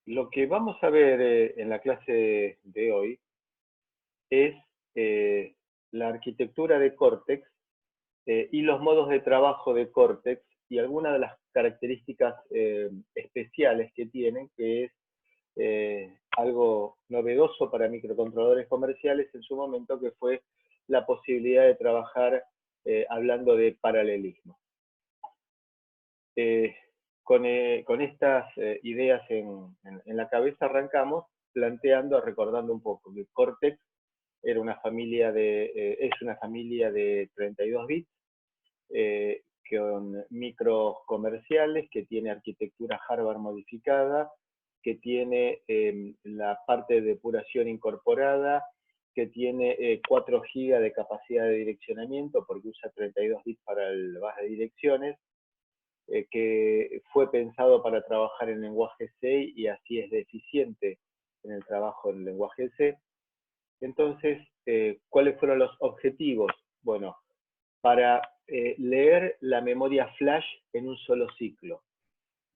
Lo que vamos a ver en la clase de hoy es la arquitectura de Cortex y los modos de trabajo de Cortex y algunas de las características especiales que tienen, que es algo novedoso para microcontroladores comerciales en su momento, que fue la posibilidad de trabajar hablando de paralelismo. Con estas ideas en la cabeza arrancamos planteando, recordando un poco que Cortex era una familia es una familia de 32 bits con micros comerciales, que tiene arquitectura hardware modificada, que tiene la parte de depuración incorporada, que tiene 4 GB de capacidad de direccionamiento porque usa 32 bits para el bus de direcciones, que fue pensado para trabajar en lenguaje C y así es deficiente en el trabajo en lenguaje C. Entonces, ¿cuáles fueron los objetivos? Bueno, para leer la memoria flash en un solo ciclo.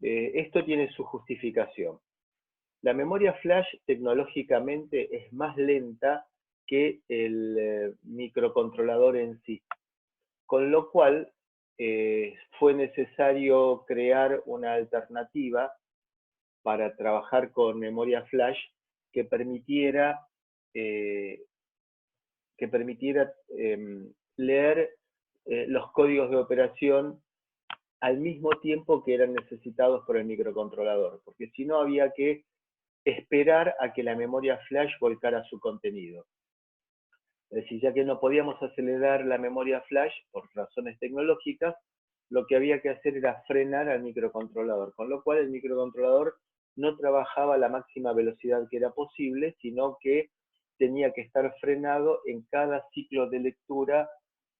Esto tiene su justificación. La memoria flash tecnológicamente es más lenta que el microcontrolador en sí, con lo cual fue necesario crear una alternativa para trabajar con memoria flash que permitiera leer los códigos de operación al mismo tiempo que eran necesitados por el microcontrolador, porque si no había que esperar a que la memoria flash volcara su contenido. Es decir, ya que no podíamos acelerar la memoria flash por razones tecnológicas, lo que había que hacer era frenar al microcontrolador, con lo cual el microcontrolador no trabajaba a la máxima velocidad que era posible, sino que tenía que estar frenado en cada ciclo de lectura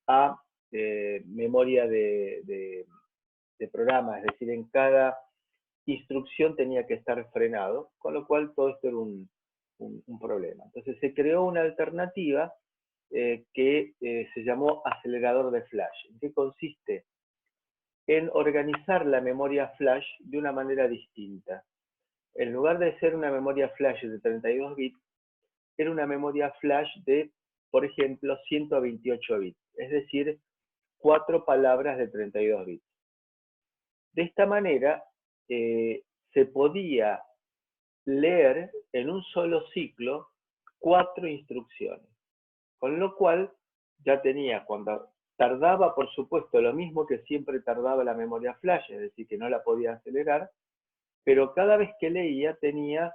a memoria de programa, es decir, en cada instrucción tenía que estar frenado, con lo cual todo esto era un problema. Entonces se creó una alternativa que se llamó acelerador de flash. ¿En qué consiste? En organizar la memoria flash de una manera distinta. En lugar de ser una memoria flash de 32 bits, era una memoria flash de, por ejemplo, 128 bits, es decir, 4 palabras de 32 bits. De esta manera, se podía leer en un solo ciclo 4 instrucciones, con lo cual ya tenía, cuando tardaba, por supuesto, lo mismo que siempre tardaba la memoria flash, es decir, que no la podía acelerar, pero cada vez que leía tenía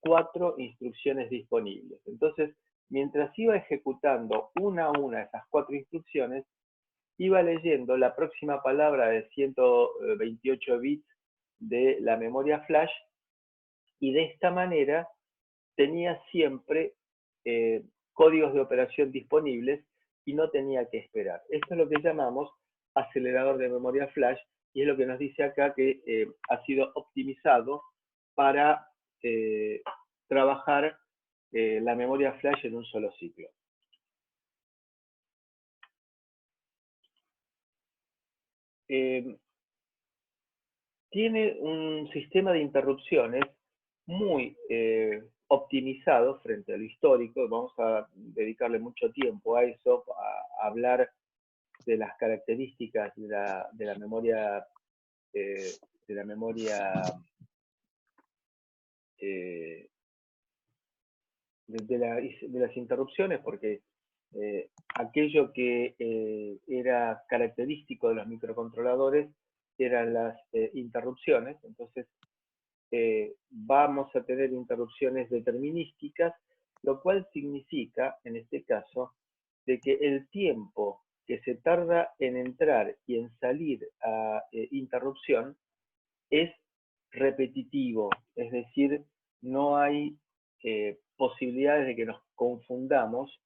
4 instrucciones disponibles. Entonces, mientras iba ejecutando una a una esas 4 instrucciones, iba leyendo la próxima palabra de 128 bits de la memoria flash, y de esta manera tenía siempre códigos de operación disponibles y no tenía que esperar. Esto es lo que llamamos acelerador de memoria flash, y es lo que nos dice acá que ha sido optimizado para trabajar la memoria flash en un solo ciclo. Tiene un sistema de interrupciones muy optimizado frente a lo histórico. Vamos a dedicarle mucho tiempo a eso, a hablar de las características de la memoria de la memoria de las interrupciones, porque aquello que era característico de los microcontroladores eran las interrupciones. Entonces vamos a tener interrupciones determinísticas, lo cual significa, en este caso, de que el tiempo que se tarda en entrar y en salir a interrupción es repetitivo, es decir, no hay posibilidades de que nos confundamos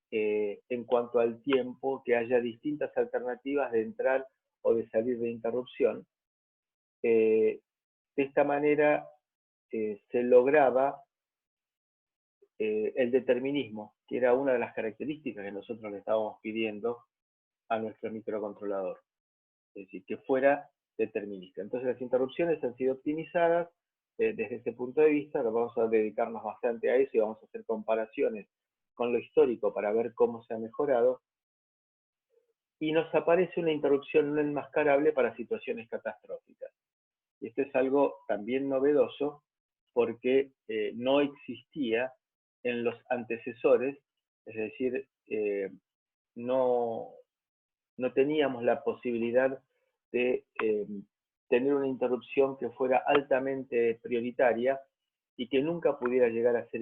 en cuanto al tiempo, que haya distintas alternativas de entrar o de salir de interrupción. De esta manera se lograba el determinismo, que era una de las características que nosotros le estábamos pidiendo a nuestro microcontrolador, es decir, que fuera determinista. Entonces las interrupciones han sido optimizadas desde ese punto de vista, vamos a dedicarnos bastante a eso y vamos a hacer comparaciones con lo histórico para ver cómo se ha mejorado. Y nos aparece una interrupción no enmascarable para situaciones catastróficas. Y esto es algo también novedoso porque no existía en los antecesores, es decir, no teníamos la posibilidad de tener una interrupción que fuera altamente prioritaria y que nunca pudiera llegar a ser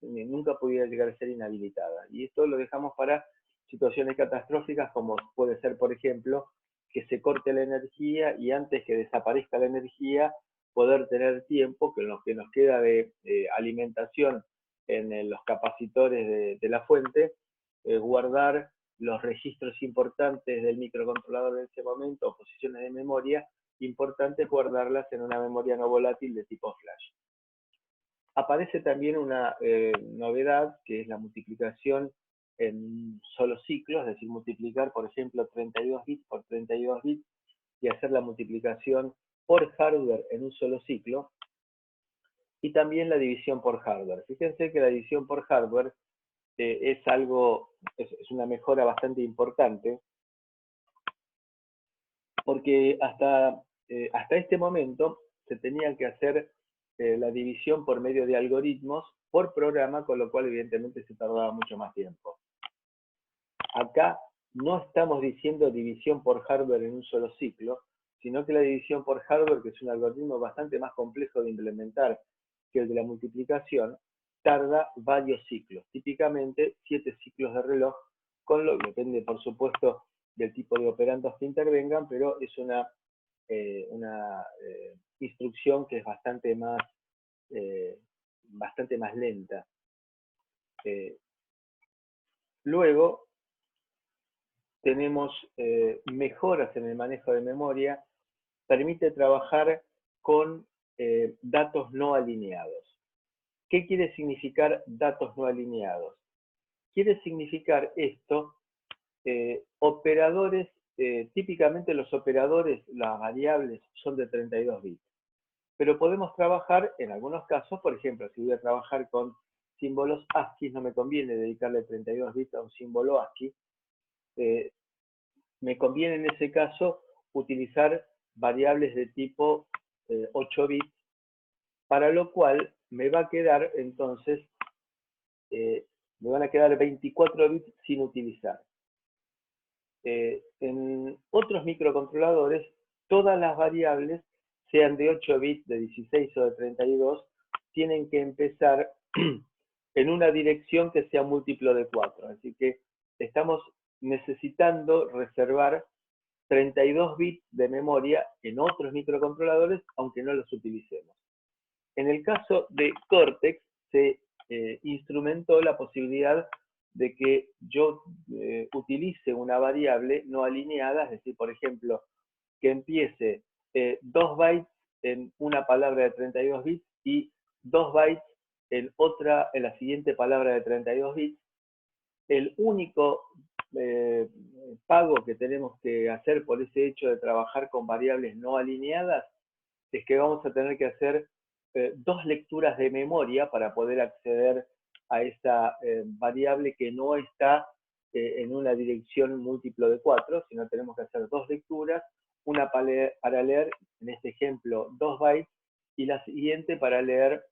nunca pudiera llegar a ser inhabilitada. Y esto lo dejamos para situaciones catastróficas como puede ser, por ejemplo, que se corte la energía y antes que desaparezca la energía, poder tener tiempo, que en lo que nos queda de alimentación en los capacitores de la fuente, guardar los registros importantes del microcontrolador en ese momento, o posiciones de memoria importantes, guardarlas en una memoria no volátil de tipo flash. Aparece también una novedad, que es la multiplicación en un solo ciclo, es decir, multiplicar, por ejemplo, 32 bits por 32 bits y hacer la multiplicación por hardware en un solo ciclo, y también la división por hardware. Fíjense que la división por hardware es una mejora bastante importante, porque hasta este momento se tenía que hacer la división por medio de algoritmos por programa, con lo cual evidentemente se tardaba mucho más tiempo. Acá no estamos diciendo división por hardware en un solo ciclo, sino que la división por hardware, que es un algoritmo bastante más complejo de implementar que el de la multiplicación, tarda varios ciclos, típicamente 7 ciclos de reloj, con lo que depende, por supuesto, del tipo de operandos que intervengan, pero es una instrucción que es bastante más lenta. Luego tenemos mejoras en el manejo de memoria, permite trabajar con datos no alineados. ¿Qué quiere significar datos no alineados? Quiere significar esto, operadores, típicamente los operadores, las variables son de 32 bits, pero podemos trabajar en algunos casos, por ejemplo, si voy a trabajar con símbolos ASCII, no me conviene dedicarle 32 bits a un símbolo ASCII, me conviene en ese caso utilizar variables de tipo 8 bits, para lo cual me va a quedar entonces, me van a quedar 24 bits sin utilizar. En otros microcontroladores, todas las variables, sean de 8 bits, de 16 o de 32, tienen que empezar en una dirección que sea múltiplo de 4. Así que estamos necesitando reservar 32 bits de memoria en otros microcontroladores, aunque no los utilicemos. En el caso de Cortex, se instrumentó la posibilidad de que yo utilice una variable no alineada, es decir, por ejemplo, que empiece 2 bytes en una palabra de 32 bits y 2 bytes en la siguiente palabra de 32 bits. El único pago que tenemos que hacer por ese hecho de trabajar con variables no alineadas es que vamos a tener que hacer 2 lecturas de memoria para poder acceder a esa variable que no está en una dirección múltiplo de 4, sino tenemos que hacer 2 lecturas, una para leer, en este ejemplo, 2 bytes, y la siguiente para leer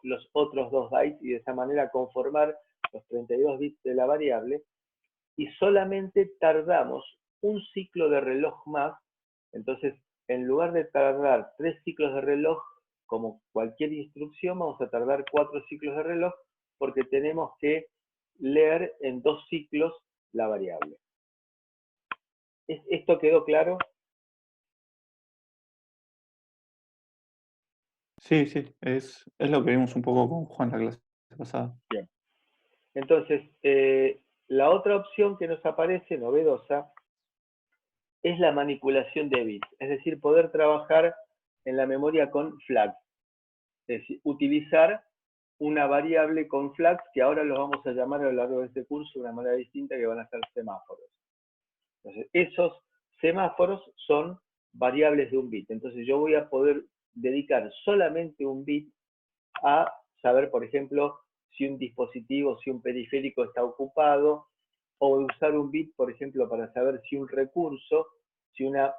los otros 2 bytes, y de esa manera conformar los 32 bits de la variable, y solamente tardamos un ciclo de reloj más. Entonces, en lugar de tardar 3 ciclos de reloj, como cualquier instrucción, vamos a tardar 4 ciclos de reloj, porque tenemos que leer en 2 ciclos la variable. ¿Esto quedó claro? Sí, sí, es lo que vimos un poco con Juan la clase pasada. Bien. Entonces, la otra opción que nos aparece, novedosa, es la manipulación de bits, es decir, poder trabajar en la memoria con flags, es decir, utilizar una variable con flags que ahora los vamos a llamar a lo largo de este curso de una manera distinta, que van a ser semáforos. Entonces, esos semáforos son variables de un bit. Entonces, yo voy a poder dedicar solamente un bit a saber, por ejemplo, si un dispositivo, si un periférico está ocupado, o usar un bit, por ejemplo, para saber si un recurso, si una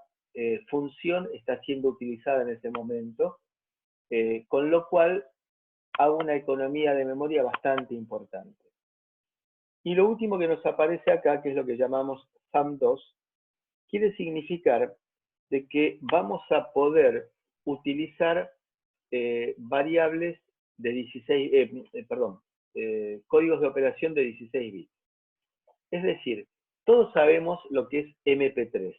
función está siendo utilizada en ese momento, con lo cual hago una economía de memoria bastante importante. Y lo último que nos aparece acá, que es lo que llamamos SAM2, quiere significar de que vamos a poder utilizar variables de 16, códigos de operación de 16 bits. Es decir, todos sabemos lo que es MP3.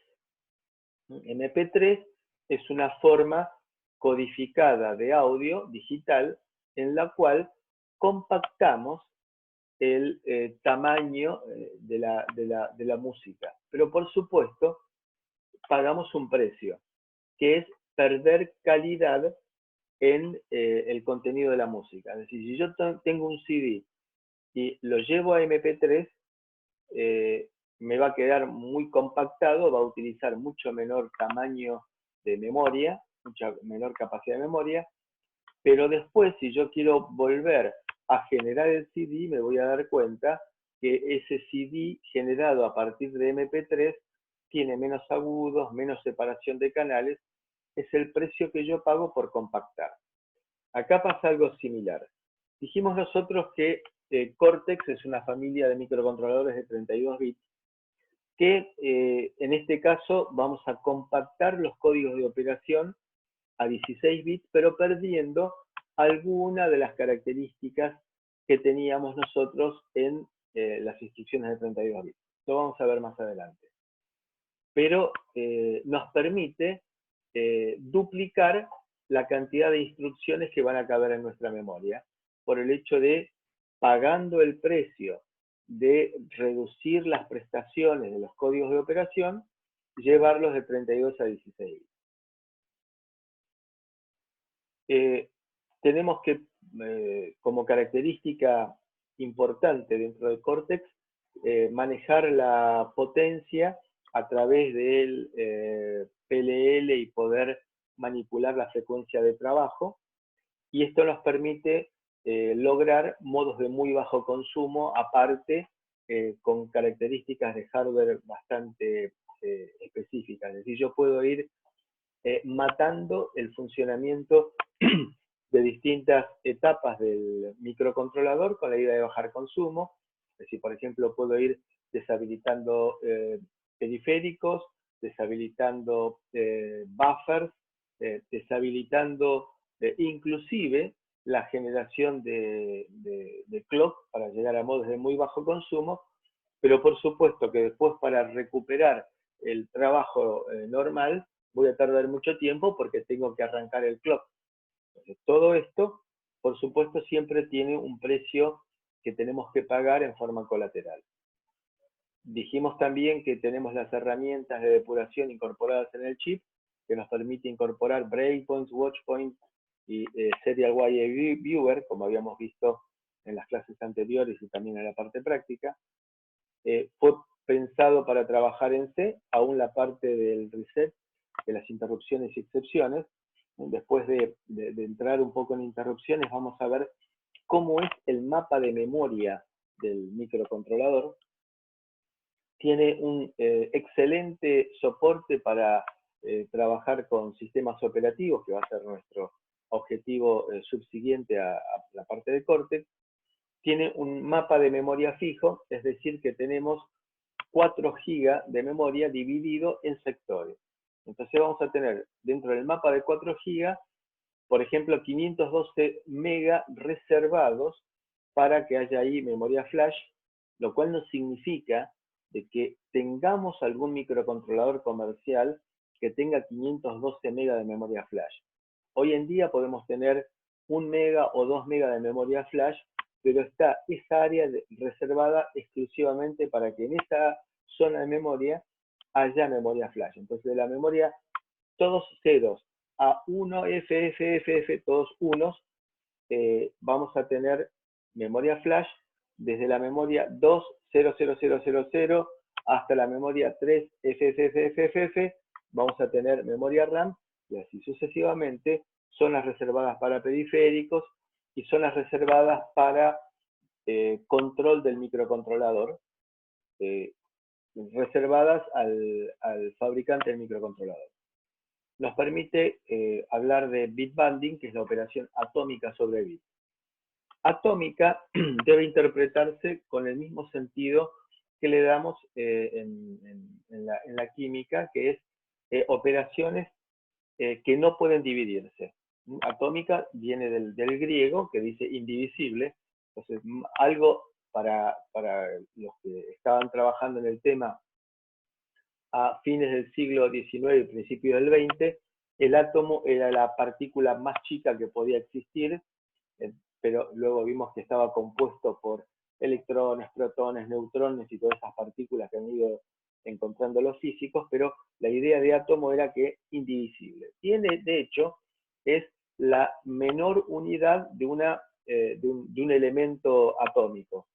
MP3 es una forma codificada de audio digital en la cual compactamos el tamaño de la música. Pero por supuesto, pagamos un precio, que es perder calidad en el contenido de la música. Es decir, si yo tengo un CD y lo llevo a MP3, me va a quedar muy compactado, va a utilizar mucho menor tamaño de memoria, mucha menor capacidad de memoria, pero después, si yo quiero volver a generar el CD, me voy a dar cuenta que ese CD generado a partir de MP3 tiene menos agudos, menos separación de canales, es el precio que yo pago por compactar. Acá pasa algo similar. Dijimos nosotros que Cortex es una familia de microcontroladores de 32 bits, que en este caso vamos a compactar los códigos de operación a 16 bits, pero perdiendo alguna de las características que teníamos nosotros en las instrucciones de 32 bits. Lo vamos a ver más adelante. Pero nos permite duplicar la cantidad de instrucciones que van a caber en nuestra memoria, por el hecho de, pagando el precio de reducir las prestaciones de los códigos de operación, llevarlos de 32 a 16 bits. Tenemos que, como característica importante dentro de Cortex, manejar la potencia a través del PLL y poder manipular la frecuencia de trabajo, y esto nos permite lograr modos de muy bajo consumo, aparte con características de hardware bastante específicas. Es decir, yo puedo ir matando el funcionamiento de distintas etapas del microcontrolador con la idea de bajar consumo. Es decir, por ejemplo, puedo ir deshabilitando periféricos, deshabilitando buffers, deshabilitando inclusive la generación de clock para llegar a modos de muy bajo consumo, pero por supuesto que después para recuperar el trabajo normal voy a tardar mucho tiempo porque tengo que arrancar el clock. Entonces, todo esto, por supuesto, siempre tiene un precio que tenemos que pagar en forma colateral. Dijimos también que tenemos las herramientas de depuración incorporadas en el chip, que nos permite incorporar breakpoints, watchpoints y serial wire viewer, como habíamos visto en las clases anteriores y también en la parte práctica. Fue pensado para trabajar en C, aún la parte del reset, de las interrupciones y excepciones. Después de entrar un poco en interrupciones, vamos a ver cómo es el mapa de memoria del microcontrolador. Tiene un excelente soporte para trabajar con sistemas operativos, que va a ser nuestro objetivo subsiguiente a la parte de Cortex. Tiene un mapa de memoria fijo, es decir, que tenemos 4 GB de memoria dividido en sectores. Entonces vamos a tener dentro del mapa de 4 GB, por ejemplo, 512 MB reservados para que haya ahí memoria flash, lo cual no significa de que tengamos algún microcontrolador comercial que tenga 512 MB de memoria flash. Hoy en día podemos tener 1 MB o 2 MB de memoria flash, pero está esa área reservada exclusivamente para que en esa zona de memoria haya memoria flash. Entonces, de la memoria, todos ceros a 1, F, todos unos, vamos a tener memoria flash desde la memoria 2, 0, 0, 0, 0, 0, hasta la memoria 3, F, vamos a tener memoria RAM, y así sucesivamente, zonas reservadas para periféricos y zonas reservadas para control del microcontrolador, reservadas al fabricante del microcontrolador. Nos permite hablar de bit banding, que es la operación atómica sobre bit. Atómica debe interpretarse con el mismo sentido que le damos en la química, que es operaciones que no pueden dividirse. Atómica viene del griego, que dice indivisible. Entonces, algo para los que estaban trabajando en el tema a fines del siglo XIX y principios del XX, el átomo era la partícula más chica que podía existir, pero luego vimos que estaba compuesto por electrones, protones, neutrones y todas esas partículas que han ido encontrando los físicos, pero la idea de átomo era que indivisible. Tiene, de hecho, es la menor unidad de un elemento atómico.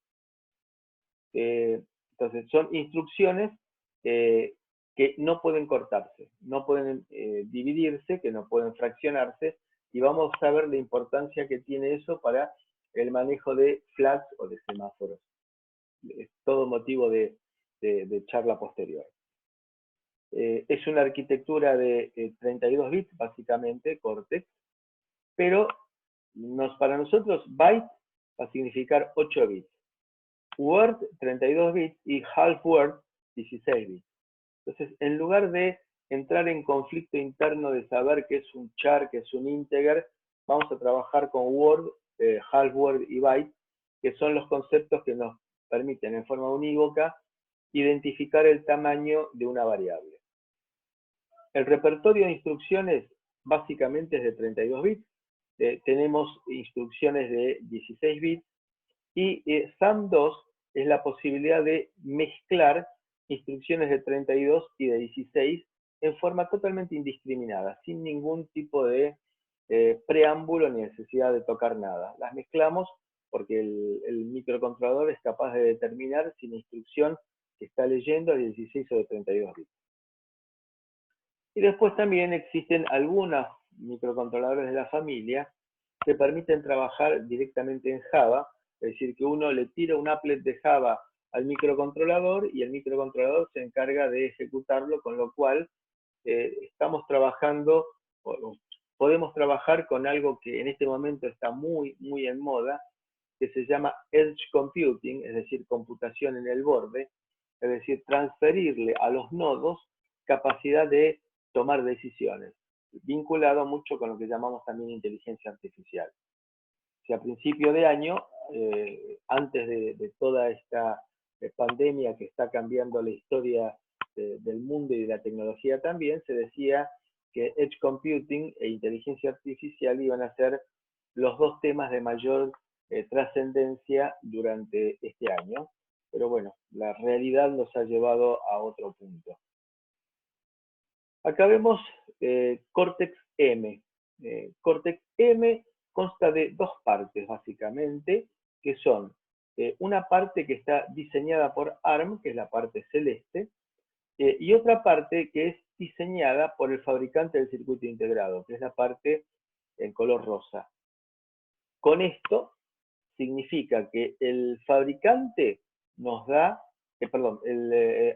Entonces, son instrucciones que no pueden cortarse, no pueden dividirse, que no pueden fraccionarse, y vamos a ver la importancia que tiene eso para el manejo de flags o de semáforos. Es todo motivo de charla posterior. Es una arquitectura de 32 bits, básicamente, Cortex, pero para nosotros byte va a significar 8 bits. Word, 32 bits, y half word, 16 bits. Entonces, en lugar de entrar en conflicto interno de saber qué es un char, qué es un integer, vamos a trabajar con word, half word y byte, que son los conceptos que nos permiten en forma unívoca identificar el tamaño de una variable. El repertorio de instrucciones básicamente es de 32 bits. Tenemos instrucciones de 16 bits y SAM2 es la posibilidad de mezclar instrucciones de 32 y de 16 en forma totalmente indiscriminada, sin ningún tipo de preámbulo ni necesidad de tocar nada. Las mezclamos porque el microcontrolador es capaz de determinar si la instrucción que está leyendo es de 16 o de 32 bits. Y después también existen algunos microcontroladores de la familia que permiten trabajar directamente en Java, es decir, que uno le tira un applet de Java al microcontrolador y el microcontrolador se encarga de ejecutarlo, con lo cual estamos trabajando, podemos trabajar con algo que en este momento está muy en moda, que se llama Edge Computing, es decir, computación en el borde, es decir, transferirle a los nodos capacidad de tomar decisiones, vinculado mucho con lo que llamamos también inteligencia artificial. Si a principio de año, antes de toda esta pandemia que está cambiando la historia del mundo y de la tecnología también, se decía que Edge Computing e inteligencia artificial iban a ser los dos temas de mayor trascendencia durante este año. Pero bueno, la realidad nos ha llevado a otro punto. Acá vemos Cortex-M. Cortex-M consta de dos partes, básicamente, que son una parte que está diseñada por ARM, que es la parte celeste, y otra parte que es diseñada por el fabricante del circuito integrado, que es la parte en color rosa. Con esto significa que el fabricante nos da,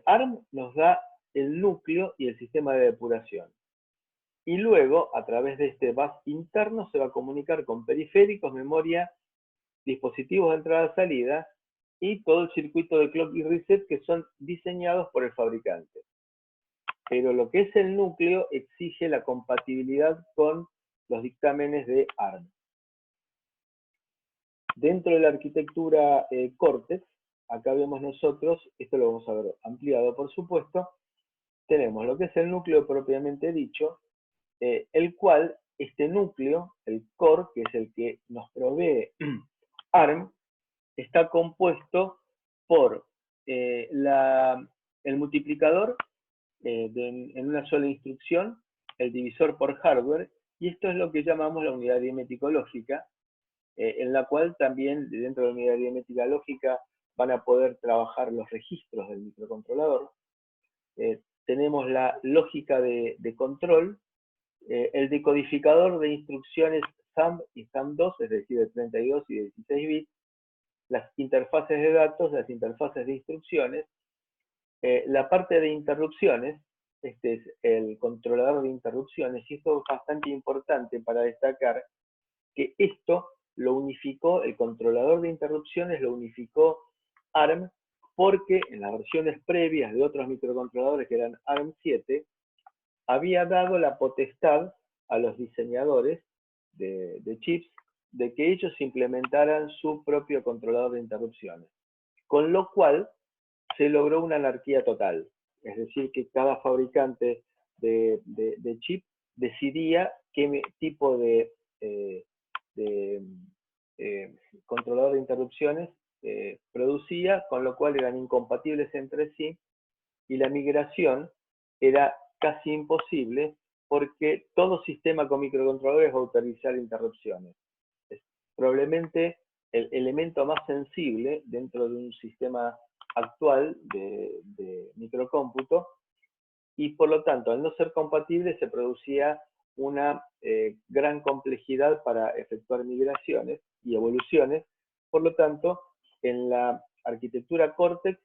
ARM nos da el núcleo y el sistema de depuración. Y luego, a través de este bus interno, se va a comunicar con periféricos, memoria, dispositivos de entrada-salida y todo el circuito de clock y reset que son diseñados por el fabricante. Pero lo que es el núcleo exige la compatibilidad con los dictámenes de ARM. Dentro de la arquitectura Cortex, acá vemos nosotros, esto lo vamos a ver ampliado por supuesto, tenemos lo que es el núcleo propiamente dicho, el cual, este núcleo, el core, que es el que nos provee ARM, está compuesto por el multiplicador en una sola instrucción, el divisor por hardware, y esto es lo que llamamos la unidad aritmética lógica, en la cual también dentro de la unidad aritmética lógica van a poder trabajar los registros del microcontrolador. Tenemos la lógica de control, El decodificador de instrucciones thumb y thumb2, es decir, de 32 y 16 bits, las interfaces de datos, las interfaces de instrucciones, la parte de interrupciones, este es el controlador de interrupciones, y esto es bastante importante para destacar que esto lo unificó, el controlador de interrupciones lo unificó ARM, porque en las versiones previas de otros microcontroladores que eran ARM7, había dado la potestad a los diseñadores de chips de que ellos implementaran su propio controlador de interrupciones. Con lo cual se logró una anarquía total. Es decir, que cada fabricante de chip decidía qué tipo de controlador de interrupciones producía, con lo cual eran incompatibles entre sí, y la migración era casi imposible porque todo sistema con microcontroladores va a utilizar interrupciones. Es probablemente el elemento más sensible dentro de un sistema actual de microcómputo, y por lo tanto, al no ser compatible, se producía una gran complejidad para efectuar migraciones y evoluciones. Por lo tanto, en la arquitectura Cortex,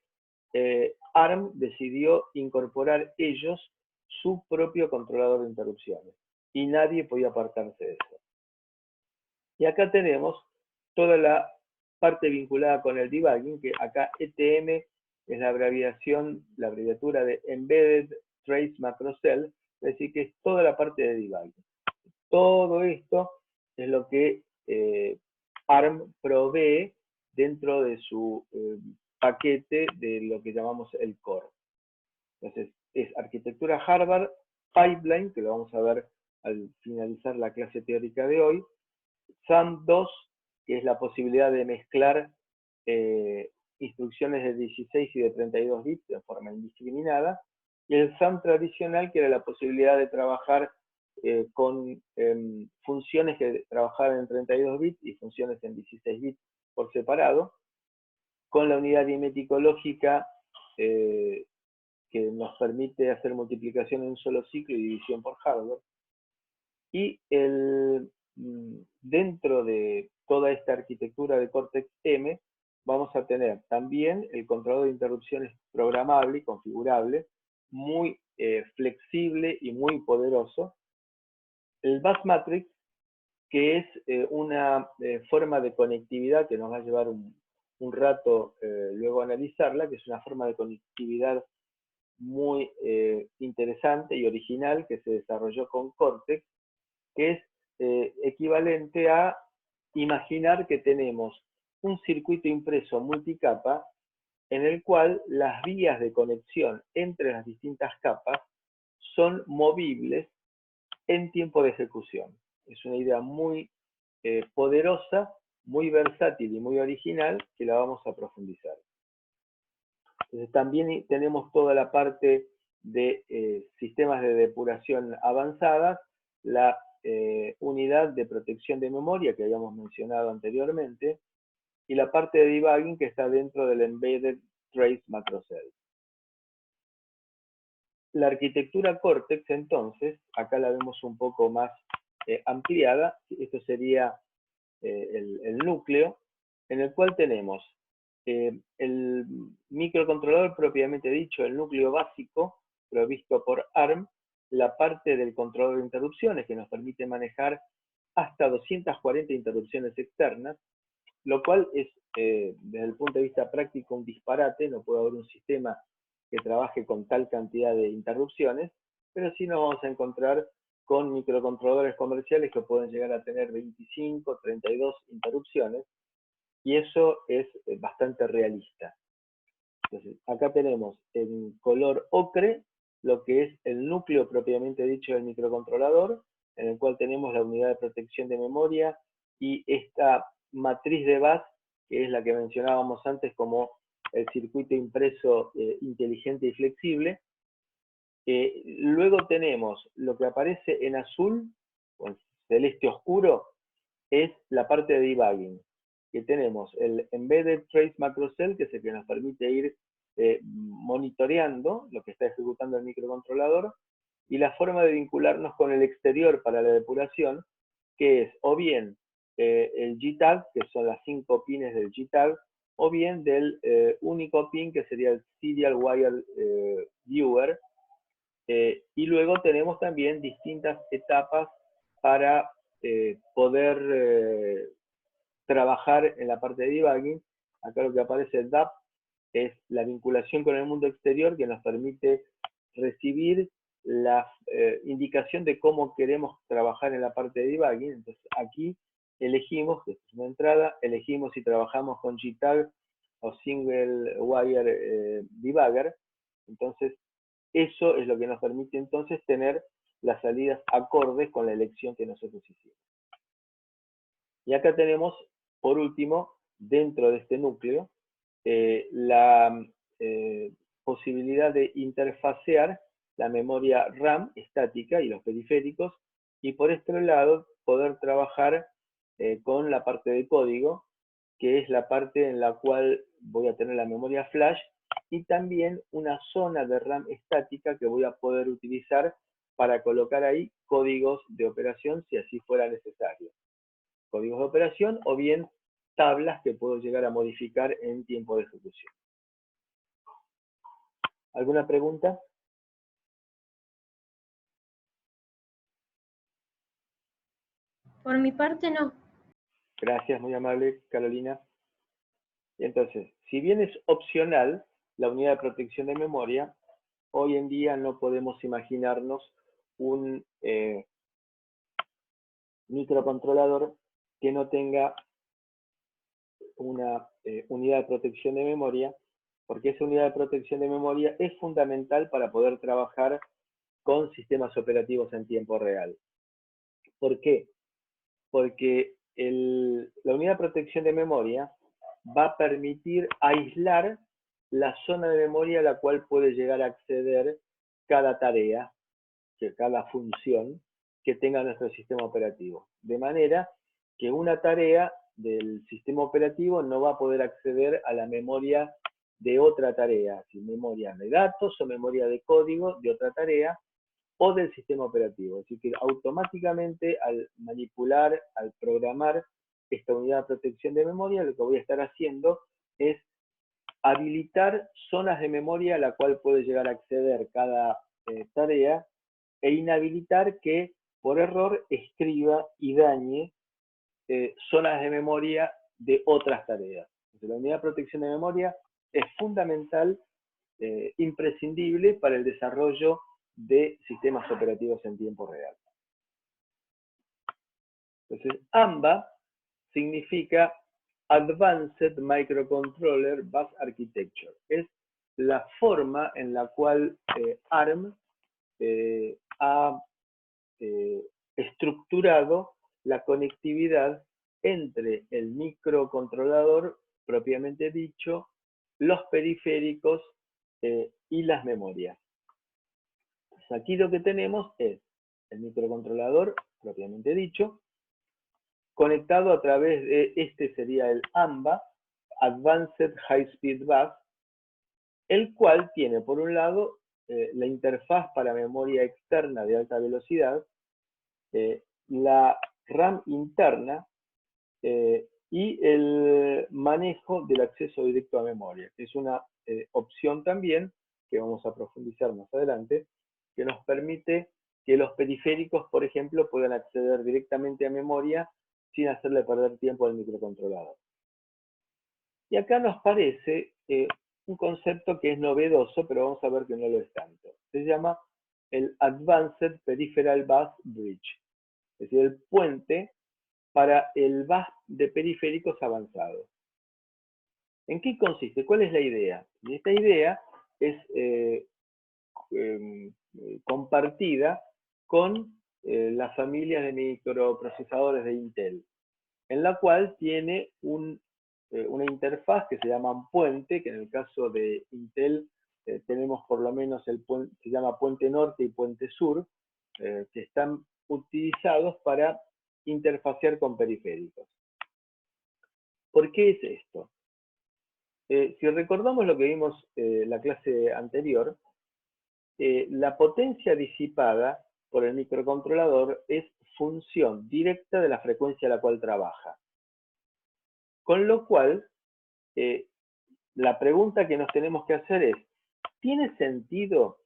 ARM decidió incorporar ellos su propio controlador de interrupciones y nadie podía apartarse de eso. Y acá tenemos toda la parte vinculada con el debugging, que acá ETM es la abreviatura de Embedded Trace Macro Cell, es decir, que es toda la parte de debugging. Todo esto es lo que ARM provee dentro de su paquete de lo que llamamos el core. Entonces, es arquitectura Harvard, pipeline, que lo vamos a ver al finalizar la clase teórica de hoy, SAM2, que es la posibilidad de mezclar instrucciones de 16 y de 32 bits de forma indiscriminada, y el SAM tradicional, que era la posibilidad de trabajar con funciones que trabajaran en 32 bits y funciones en 16 bits por separado, con la unidad aritmético-lógica que nos permite hacer multiplicación en un solo ciclo y división por hardware. Y dentro de toda esta arquitectura de Cortex-M, vamos a tener también el controlador de interrupciones programable y configurable, muy flexible y muy poderoso. El bus matrix, que es una forma de conectividad que nos va a llevar un rato luego a analizarla, que es una forma de conectividad muy interesante y original que se desarrolló con Cortex, que es equivalente a imaginar que tenemos un circuito impreso multicapa en el cual las vías de conexión entre las distintas capas son movibles en tiempo de ejecución. Es una idea muy poderosa, muy versátil y muy original que la vamos a profundizar. Entonces, también tenemos toda la parte de sistemas de depuración avanzadas, la unidad de protección de memoria que habíamos mencionado anteriormente, y la parte de debugging que está dentro del Embedded Trace Macro Cell. La arquitectura Cortex, entonces, acá la vemos un poco más ampliada. Esto sería el núcleo, en el cual tenemos el microcontrolador propiamente dicho, el núcleo básico, provisto por ARM, la parte del controlador de interrupciones, que nos permite manejar hasta 240 interrupciones externas, lo cual es, desde el punto de vista práctico, un disparate. No puede haber un sistema que trabaje con tal cantidad de interrupciones, pero sí nos vamos a encontrar con microcontroladores comerciales que pueden llegar a tener 25, 32 interrupciones, y eso es bastante realista. Entonces, acá tenemos en color ocre lo que es el núcleo propiamente dicho del microcontrolador, en el cual tenemos la unidad de protección de memoria y esta matriz de bus, que es la que mencionábamos antes como el circuito impreso inteligente y flexible. Luego tenemos lo que aparece en azul, o en celeste oscuro, es la parte de debugging, que tenemos el Embedded Trace Macro Cell, que es el que nos permite ir monitoreando lo que está ejecutando el microcontrolador, y la forma de vincularnos con el exterior para la depuración, que es o bien el JTAG, que son las 5 pines del JTAG, o bien del único pin, que sería el Serial Wire Viewer. Y luego tenemos también distintas etapas para poder trabajar en la parte de debugging. Acá lo que aparece el DAP es la vinculación con el mundo exterior, que nos permite recibir la indicación de cómo queremos trabajar en la parte de debugging. Entonces aquí elegimos, que es una entrada, elegimos si trabajamos con JTAG o Single Wire Debugger. Entonces eso es lo que nos permite entonces tener las salidas acordes con la elección que nosotros hicimos. Y acá tenemos, por último, dentro de este núcleo, la posibilidad de interfacear la memoria RAM estática y los periféricos, y por este lado poder trabajar con la parte de código, que es la parte en la cual voy a tener la memoria flash, y también una zona de RAM estática que voy a poder utilizar para colocar ahí códigos de operación si así fuera necesario. Códigos de operación o bien tablas que puedo llegar a modificar en tiempo de ejecución. ¿Alguna pregunta? Por mi parte, no. Gracias, muy amable, Carolina. Entonces, si bien es opcional la unidad de protección de memoria, hoy en día no podemos imaginarnos un microcontrolador que no tenga una unidad de protección de memoria, porque esa unidad de protección de memoria es fundamental para poder trabajar con sistemas operativos en tiempo real. ¿Por qué? Porque la unidad de protección de memoria va a permitir aislar la zona de memoria a la cual puede llegar a acceder cada tarea, cada función que tenga nuestro sistema operativo. De manera que una tarea del sistema operativo no va a poder acceder a la memoria de otra tarea, si memoria de datos o memoria de código de otra tarea, o del sistema operativo. Así que automáticamente al manipular, al programar esta unidad de protección de memoria, lo que voy a estar haciendo es habilitar zonas de memoria a la cual puede llegar a acceder cada tarea e inhabilitar que por error escriba y dañe zonas de memoria de otras tareas. Entonces, la unidad de protección de memoria es fundamental, imprescindible para el desarrollo de sistemas operativos en tiempo real. Entonces, AMBA significa Advanced Microcontroller Bus Architecture. Es la forma en la cual ARM ha estructurado la conectividad entre el microcontrolador propiamente dicho, los periféricos y las memorias. Entonces, aquí lo que tenemos es el microcontrolador propiamente dicho, conectado a través de, este sería el AMBA, Advanced High Speed Bus, el cual tiene por un lado la interfaz para memoria externa de alta velocidad, la RAM interna y el manejo del acceso directo a memoria. Es una opción también, que vamos a profundizar más adelante, que nos permite que los periféricos, por ejemplo, puedan acceder directamente a memoria sin hacerle perder tiempo al microcontrolador. Y acá nos parece un concepto que es novedoso, pero vamos a ver que no lo es tanto. Se llama el Advanced Peripheral Bus Bridge, es decir, el puente para el bus de periféricos avanzados. ¿En qué consiste? ¿Cuál es la idea? Y esta idea es compartida con las familias de microprocesadores de Intel, en la cual tiene una interfaz que se llama un puente, que en el caso de Intel tenemos por lo menos el puente, se llama puente norte y puente sur, que están utilizados para interfacear con periféricos. ¿Por qué es esto? Si recordamos lo que vimos la clase anterior, la potencia disipada por el microcontrolador es función directa de la frecuencia a la cual trabaja. Con lo cual, la pregunta que nos tenemos que hacer es, ¿tiene sentido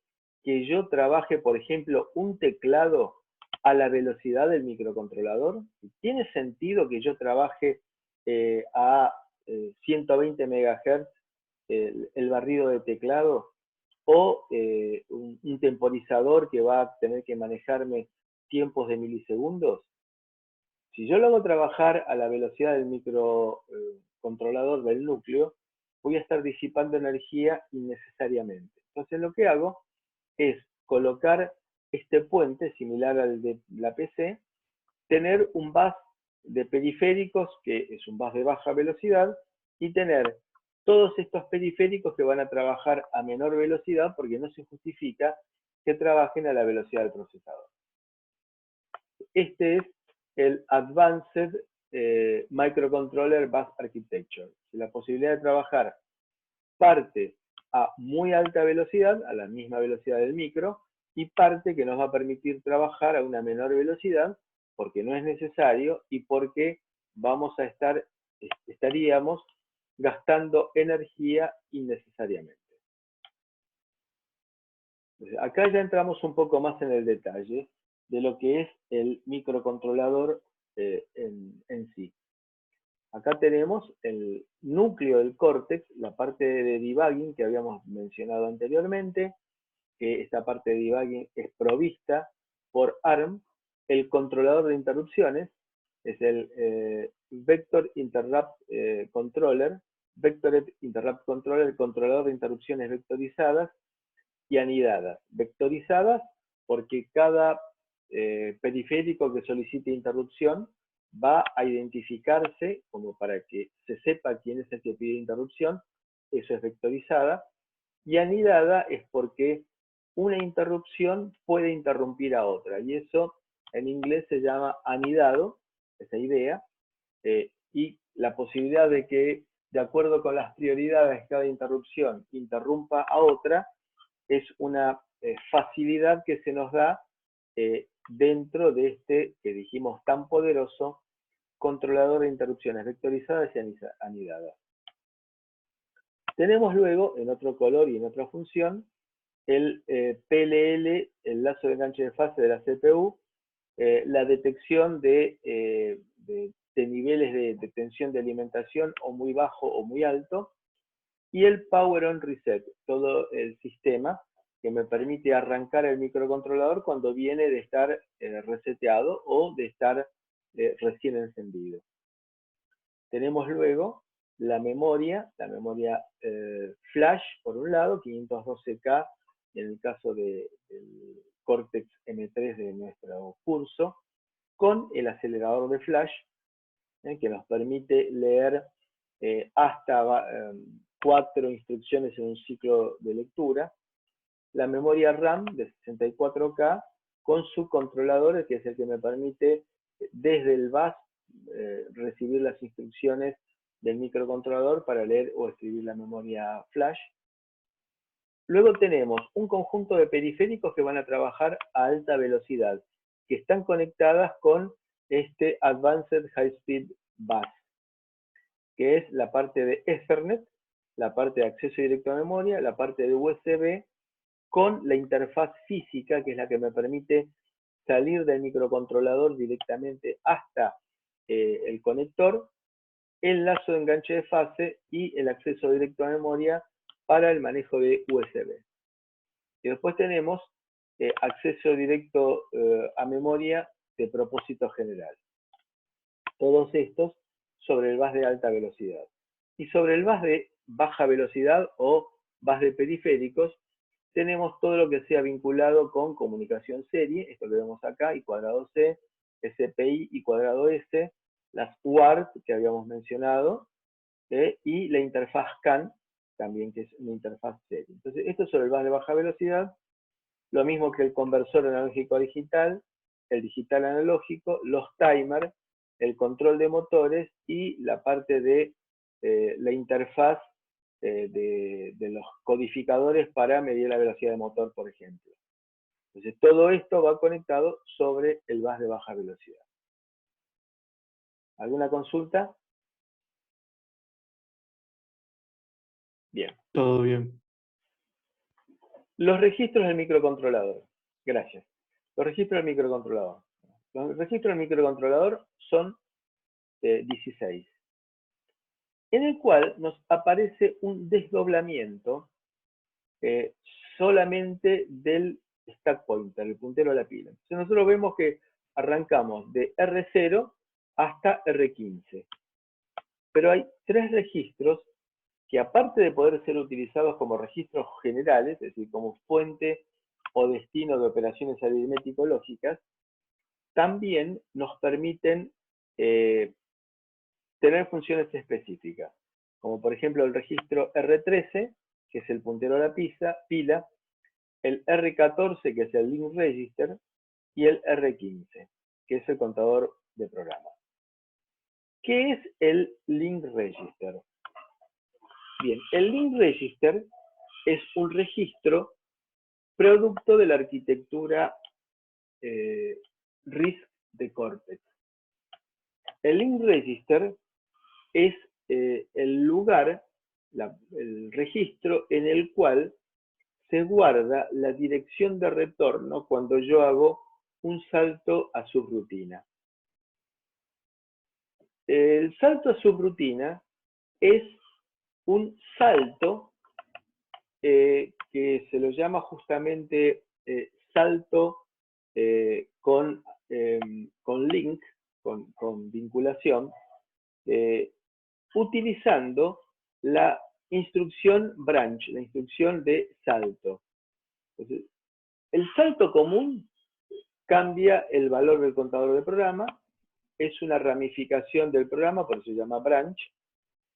que yo trabaje, por ejemplo, un teclado a la velocidad del microcontrolador? ¿Tiene sentido que yo trabaje a 120 MHz el barrido de teclado? ¿O un temporizador que va a tener que manejarme tiempos de milisegundos? Si yo lo hago trabajar a la velocidad del microcontrolador del núcleo, voy a estar disipando energía innecesariamente. Entonces lo que hago es colocar este puente, similar al de la PC, tener un bus de periféricos, que es un bus de baja velocidad, y tener todos estos periféricos que van a trabajar a menor velocidad, porque no se justifica que trabajen a la velocidad del procesador. Este es el Advanced Microcontroller Bus Architecture. La posibilidad de trabajar parte a muy alta velocidad, a la misma velocidad del micro, y parte que nos va a permitir trabajar a una menor velocidad, porque no es necesario y porque estaríamos gastando energía innecesariamente. Entonces, acá ya entramos un poco más en el detalle de lo que es el microcontrolador en sí. Acá tenemos el núcleo del córtex, la parte de debugging que habíamos mencionado anteriormente, que esta parte de debugging es provista por ARM, el controlador de interrupciones, es el Vector Interrupt Controller, el controlador de interrupciones vectorizadas y anidadas. Vectorizadas porque cada periférico que solicite interrupción va a identificarse como para que se sepa quién es el que pide interrupción, eso es vectorizada, y anidada es porque una interrupción puede interrumpir a otra, y eso en inglés se llama anidado, esa idea, y la posibilidad de que, de acuerdo con las prioridades, cada interrupción interrumpa a otra, es una facilidad que se nos da dentro de este, que dijimos, tan poderoso controlador de interrupciones vectorizadas y anidadas. Tenemos luego, en otro color y en otra función, el PLL, el lazo de enganche de fase de la CPU, la detección de niveles de tensión de alimentación o muy bajo o muy alto, y el Power On Reset, todo el sistema que me permite arrancar el microcontrolador cuando viene de estar reseteado o de estar recién encendido. Tenemos luego la memoria flash, por un lado, 512K, en el caso del Cortex M3 de nuestro curso, con el acelerador de flash, que nos permite leer hasta 4 instrucciones en un ciclo de lectura. La memoria RAM de 64K con su controlador, que es el que me permite desde el bus recibir las instrucciones del microcontrolador para leer o escribir la memoria flash. Luego tenemos un conjunto de periféricos que van a trabajar a alta velocidad, que están conectadas con este Advanced High Speed Bus, que es la parte de Ethernet, la parte de acceso directo a memoria, la parte de USB, con la interfaz física, que es la que me permite salir del microcontrolador directamente hasta el conector, el lazo de enganche de fase y el acceso directo a memoria para el manejo de USB. Y después tenemos acceso directo a memoria de propósito general. Todos estos sobre el bus de alta velocidad. Y sobre el bus de baja velocidad o bus de periféricos, tenemos todo lo que sea vinculado con comunicación serie, esto que vemos acá, I cuadrado C, SPI, I cuadrado S, las UART que habíamos mencionado, y la interfaz CAN, también que es una interfaz serie. Entonces, esto es sobre el bus de baja velocidad, lo mismo que el conversor analógico a digital, el digital analógico, los timers, el control de motores y la parte de la interfaz de los codificadores para medir la velocidad de motor, por ejemplo. Entonces, todo esto va conectado sobre el bus de baja velocidad. ¿Alguna consulta? Bien. Todo bien. Los registros del microcontrolador. Gracias. Los registros del microcontrolador. Los registros del microcontrolador son 16. En el cual nos aparece un desdoblamiento solamente del stack pointer, el puntero a la pila. Entonces nosotros vemos que arrancamos de R0 hasta R15. Pero hay 3 registros que, aparte de poder ser utilizados como registros generales, es decir, como fuente o destino de operaciones aritmético-lógicas, también nos permiten tener funciones específicas, como por ejemplo el registro R13, que es el puntero a la pila, el R14, que es el link register, y el R15, que es el contador de programa. ¿Qué es el link register? Bien, el link register es un registro producto de la arquitectura RISC de Cortex. El link register es el lugar, el registro en el cual se guarda la dirección de retorno cuando yo hago un salto a subrutina. El salto a subrutina es un salto que se lo llama justamente salto con link, con vinculación, utilizando la instrucción branch, la instrucción de salto. Entonces, el salto común cambia el valor del contador de programa, es una ramificación del programa, por eso se llama branch.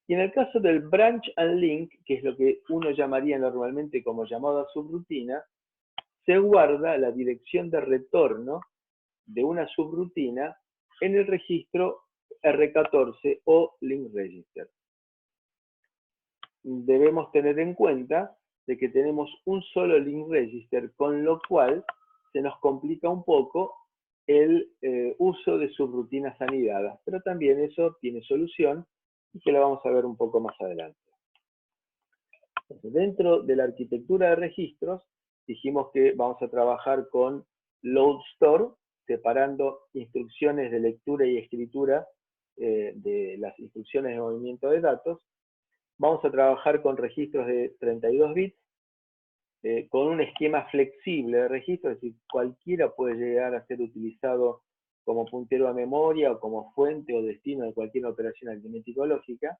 Y en el caso del branch and link, que es lo que uno llamaría normalmente como llamado a subrutina, se guarda la dirección de retorno de una subrutina en el registro R14 o link register. Debemos tener en cuenta de que tenemos un solo link register, con lo cual se nos complica un poco el uso de subrutinas anidadas, pero también eso tiene solución y que la vamos a ver un poco más adelante. Entonces, dentro de la arquitectura de registros, dijimos que vamos a trabajar con load store, separando instrucciones de lectura y escritura de las instrucciones de movimiento de datos. Vamos a trabajar con registros de 32 bits, con un esquema flexible de registros, es decir, cualquiera puede llegar a ser utilizado como puntero a memoria o como fuente o destino de cualquier operación aritmético-lógica.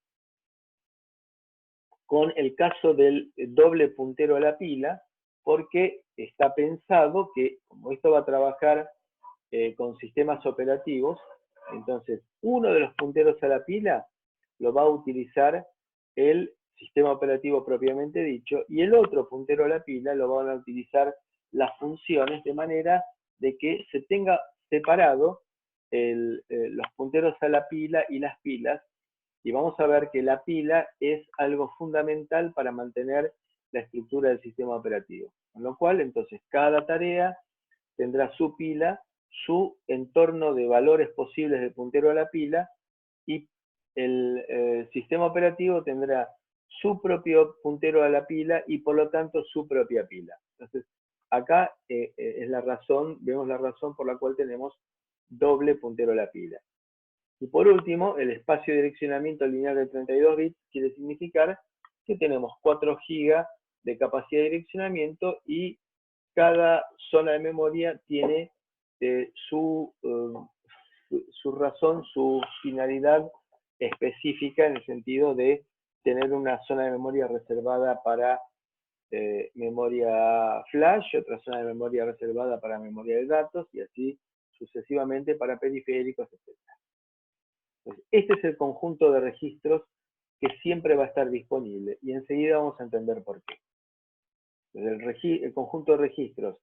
Con el caso del doble puntero a la pila, porque está pensado que, como esto va a trabajar con sistemas operativos, entonces uno de los punteros a la pila lo va a utilizar el sistema operativo propiamente dicho, y el otro puntero a la pila lo van a utilizar las funciones, de manera de que se tenga separado los punteros a la pila y las pilas, y vamos a ver que la pila es algo fundamental para mantener la estructura del sistema operativo. Con lo cual, entonces, cada tarea tendrá su pila, su entorno de valores posibles de puntero a la pila, y el sistema operativo tendrá su propio puntero a la pila y por lo tanto su propia pila. Entonces, acá es la razón, vemos la razón por la cual tenemos doble puntero a la pila. Y por último, el espacio de direccionamiento lineal de 32 bits quiere significar que tenemos 4 GB de capacidad de direccionamiento y cada zona de memoria tiene su razón, su finalidad específica, en el sentido de tener una zona de memoria reservada para memoria flash, otra zona de memoria reservada para memoria de datos, y así sucesivamente para periféricos, etc. Entonces, este es el conjunto de registros que siempre va a estar disponible, y enseguida vamos a entender por qué. El conjunto de registros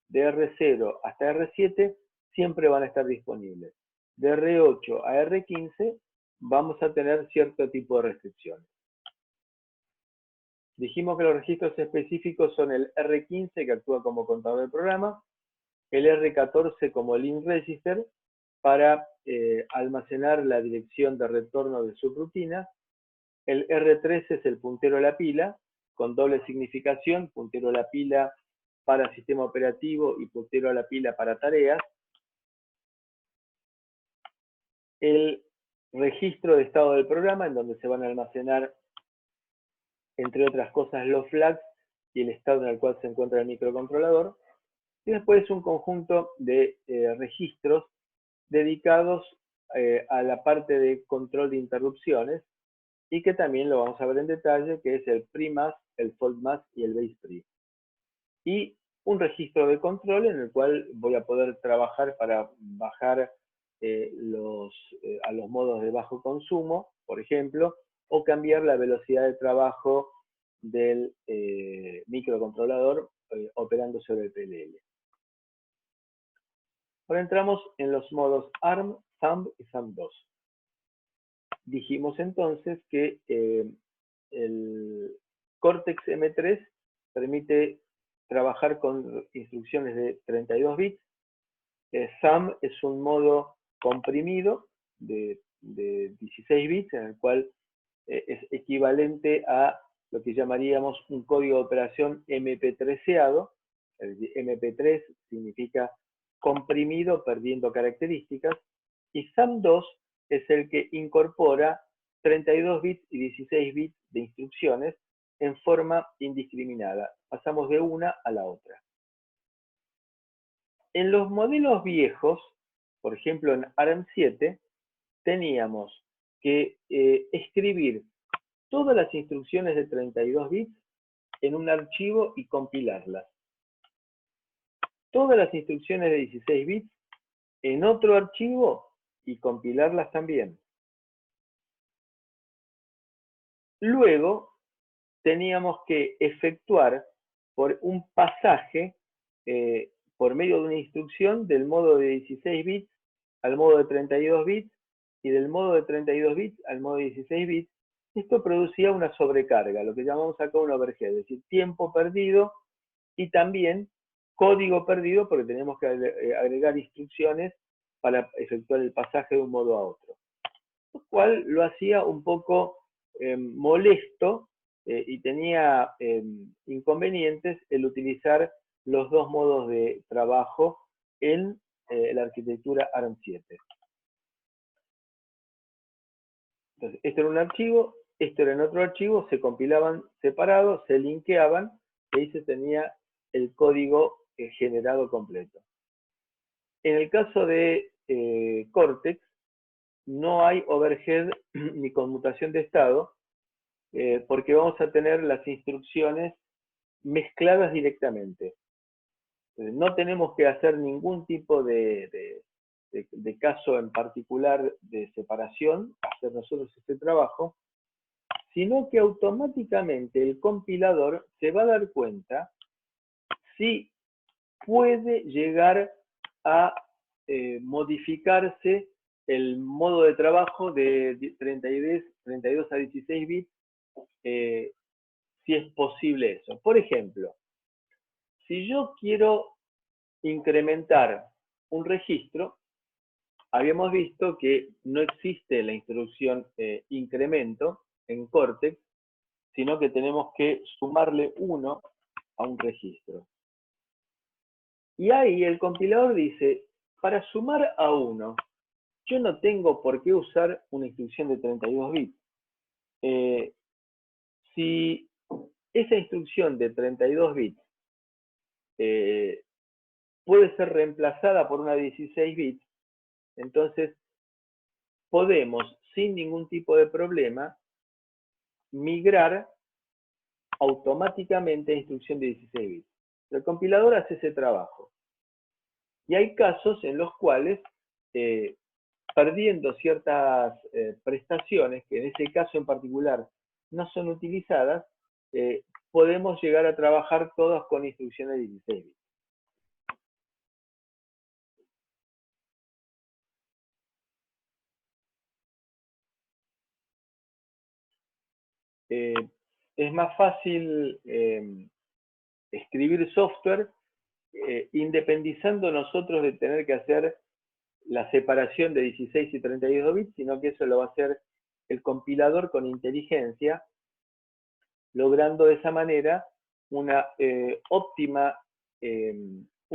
de R0 hasta R7 siempre van a estar disponibles. De R8 a R15 vamos a tener cierto tipo de restricciones. Dijimos que los registros específicos son el R15, que actúa como contador del programa, el R14 como link register, para almacenar la dirección de retorno de subrutina. El R13 es el puntero a la pila, con doble significación, puntero a la pila para sistema operativo y puntero a la pila para tareas. El registro de estado del programa, en donde se van a almacenar, entre otras cosas, los flags y el estado en el cual se encuentra el microcontrolador. Y después un conjunto de registros dedicados a la parte de control de interrupciones, y que también lo vamos a ver en detalle, que es el pre-mask, el fault-mask y el base-pre. Y un registro de control en el cual voy a poder trabajar para bajar a los modos de bajo consumo, por ejemplo, o cambiar la velocidad de trabajo del microcontrolador operando sobre el PLL. Ahora entramos en los modos ARM, Thumb y Thumb2. Dijimos entonces que el Cortex M3 permite trabajar con instrucciones de 32 bits. Thumb es un modo comprimido de 16 bits, en el cual es equivalente a lo que llamaríamos un código de operación MP3eado. MP3 significa comprimido, perdiendo características, y Thumb2 es el que incorpora 32 bits y 16 bits de instrucciones en forma indiscriminada. Pasamos de una a la otra. En los modelos viejos, por ejemplo en ARM7, teníamos que escribir todas las instrucciones de 32 bits en un archivo y compilarlas. Todas las instrucciones de 16 bits en otro archivo y compilarlas también. Luego teníamos que efectuar por un pasaje por medio de una instrucción del modo de 16 bits al modo de 32 bits y del modo de 32 bits al modo de 16 bits. Esto producía una sobrecarga, lo que llamamos acá un overhead, es decir, tiempo perdido y también código perdido, porque tenemos que agregar instrucciones para efectuar el pasaje de un modo a otro. Lo cual lo hacía un poco molesto y tenía inconvenientes el utilizar los dos modos de trabajo en la arquitectura ARM7. Entonces, esto era un archivo, esto era en otro archivo, se compilaban separados, se linkeaban, y ahí se tenía el código generado completo. En el caso de Cortex, no hay overhead ni conmutación de estado, porque vamos a tener las instrucciones mezcladas directamente. No tenemos que hacer ningún tipo de caso en particular de separación, hacer nosotros este trabajo, sino que automáticamente el compilador se va a dar cuenta si puede llegar a modificarse el modo de trabajo de 32 a 16 bits, si es posible eso. Por ejemplo, si yo quiero incrementar un registro, habíamos visto que no existe la instrucción incremento en Cortex, sino que tenemos que sumarle 1 a un registro. Y ahí el compilador dice, para sumar a 1, yo no tengo por qué usar una instrucción de 32 bits. Si esa instrucción de 32 bits puede ser reemplazada por una de 16 bits, entonces podemos, sin ningún tipo de problema, migrar automáticamente a instrucción de 16 bits. El compilador hace ese trabajo. Y hay casos en los cuales, perdiendo ciertas prestaciones, que en ese caso en particular no son utilizadas, podemos llegar a trabajar todas con instrucciones de 16 bits. es más fácil escribir software independizando nosotros de tener que hacer la separación de 16 y 32 bits, sino que eso lo va a hacer el compilador con inteligencia, logrando de esa manera una, un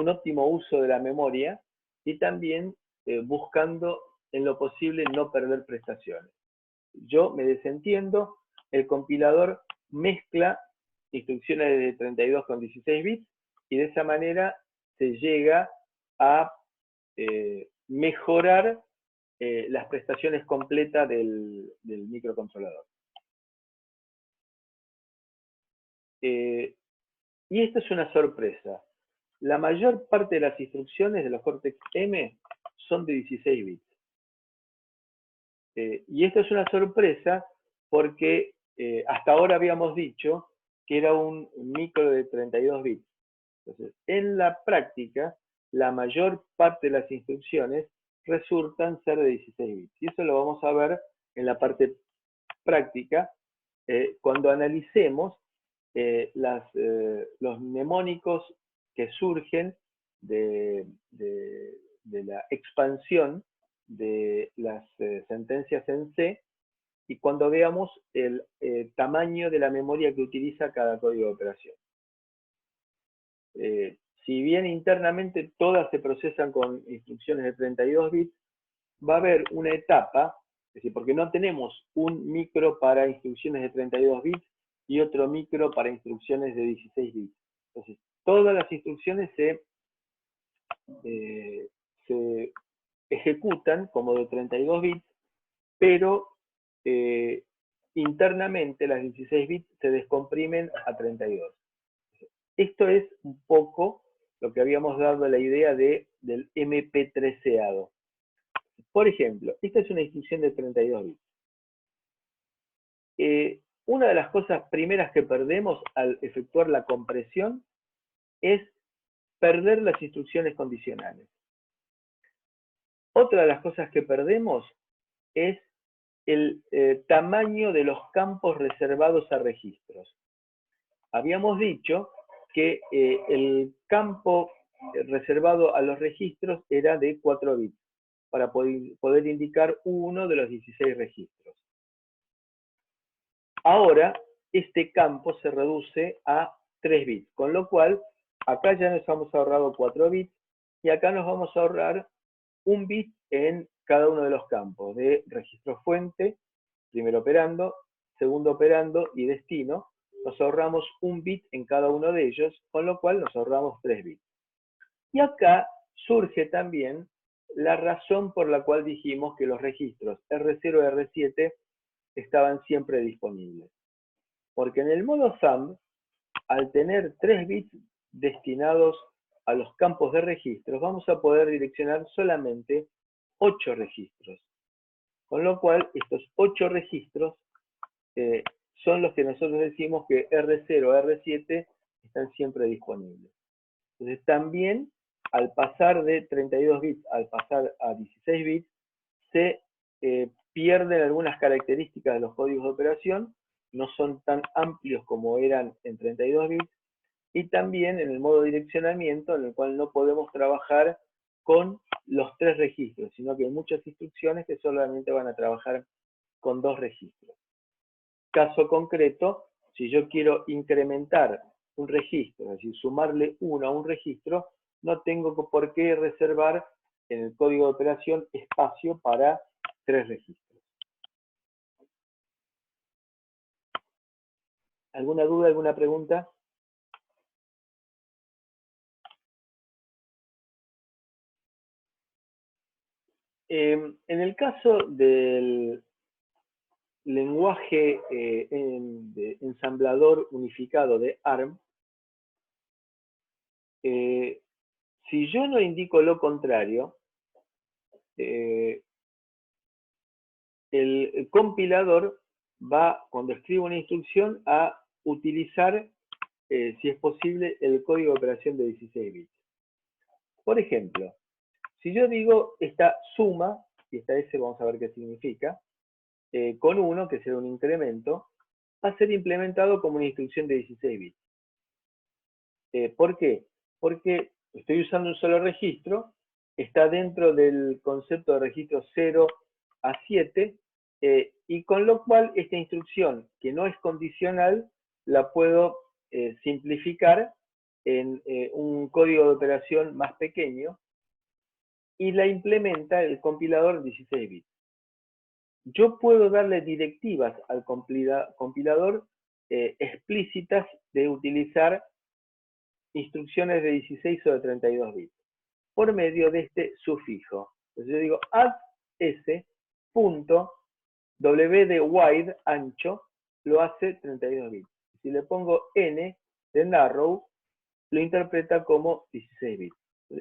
óptimo uso de la memoria y también buscando en lo posible no perder prestaciones. Yo me desentiendo, el compilador mezcla instrucciones de 32 con 16 bits y de esa manera se llega a mejorar las prestaciones completas del microcontrolador. Y esto es una sorpresa. La mayor parte de las instrucciones de los Cortex-M son de 16 bits. Y esto es una sorpresa porque hasta ahora habíamos dicho que era un micro de 32 bits. Entonces, en la práctica, la mayor parte de las instrucciones resultan ser de 16 bits. Y eso lo vamos a ver en la parte práctica cuando analicemos los mnemónicos que surgen de la expansión de las sentencias en C y cuando veamos el tamaño de la memoria que utiliza cada código de operación. Si bien internamente todas se procesan con instrucciones de 32 bits, va a haber una etapa, es decir, porque no tenemos un micro para instrucciones de 32 bits y otro micro para instrucciones de 16 bits. Entonces, todas las instrucciones se ejecutan como de 32 bits, pero internamente las 16 bits se descomprimen a 32. Esto es un poco lo que habíamos dado la idea del MP3eado. Por ejemplo, esta es una instrucción de 32 bits. Una de las cosas primeras que perdemos al efectuar la compresión es perder las instrucciones condicionales. Otra de las cosas que perdemos es el tamaño de los campos reservados a registros. Habíamos dicho que el campo reservado a los registros era de 4 bits, para poder indicar uno de los 16 registros. Ahora, este campo se reduce a 3 bits, con lo cual, acá ya nos hemos ahorrado 4 bits, y acá nos vamos a ahorrar 1 bit en cada uno de los campos, de registro fuente, primer operando, segundo operando y destino. Nos ahorramos 1 bit en cada uno de ellos, con lo cual nos ahorramos 3 bits. Y acá surge también la razón por la cual dijimos que los registros R0 y R7 estaban siempre disponibles. Porque en el modo thumb, al tener 3 bits destinados a los campos de registros, vamos a poder direccionar solamente 8 registros. Con lo cual, estos 8 registros son los que nosotros decimos que R0 o R7 están siempre disponibles. Entonces, también, al pasar de 32 bits al pasar a 16 bits, se pierden algunas características de los códigos de operación, no son tan amplios como eran en 32 bits, y también en el modo direccionamiento, en el cual no podemos trabajar con los 3 registros, sino que hay muchas instrucciones que solamente van a trabajar con 2 registros. Caso concreto, si yo quiero incrementar un registro, es decir, sumarle 1 a un registro, no tengo por qué reservar en el código de operación espacio para 3 registros. ¿Alguna duda, alguna pregunta? En el caso del lenguaje de ensamblador unificado de ARM, si yo no indico lo contrario, el compilador va, cuando escribe una instrucción, a utilizar, si es posible, el código de operación de 16 bits. Por ejemplo, si yo digo esta suma, y esta S vamos a ver qué significa, con 1, que será un incremento, a ser implementado como una instrucción de 16 bits. ¿Por qué? Porque estoy usando un solo registro, está dentro del concepto de registro 0 a 7, y con lo cual esta instrucción, que no es condicional, la puedo simplificar en un código de operación más pequeño y la implementa el compilador 16 bits. Yo puedo darle directivas al compilador explícitas de utilizar instrucciones de 16 o de 32 bits por medio de este sufijo. Entonces yo digo add s punto w de wide, ancho, lo hace 32 bits. Si le pongo n de narrow, lo interpreta como 16 bits.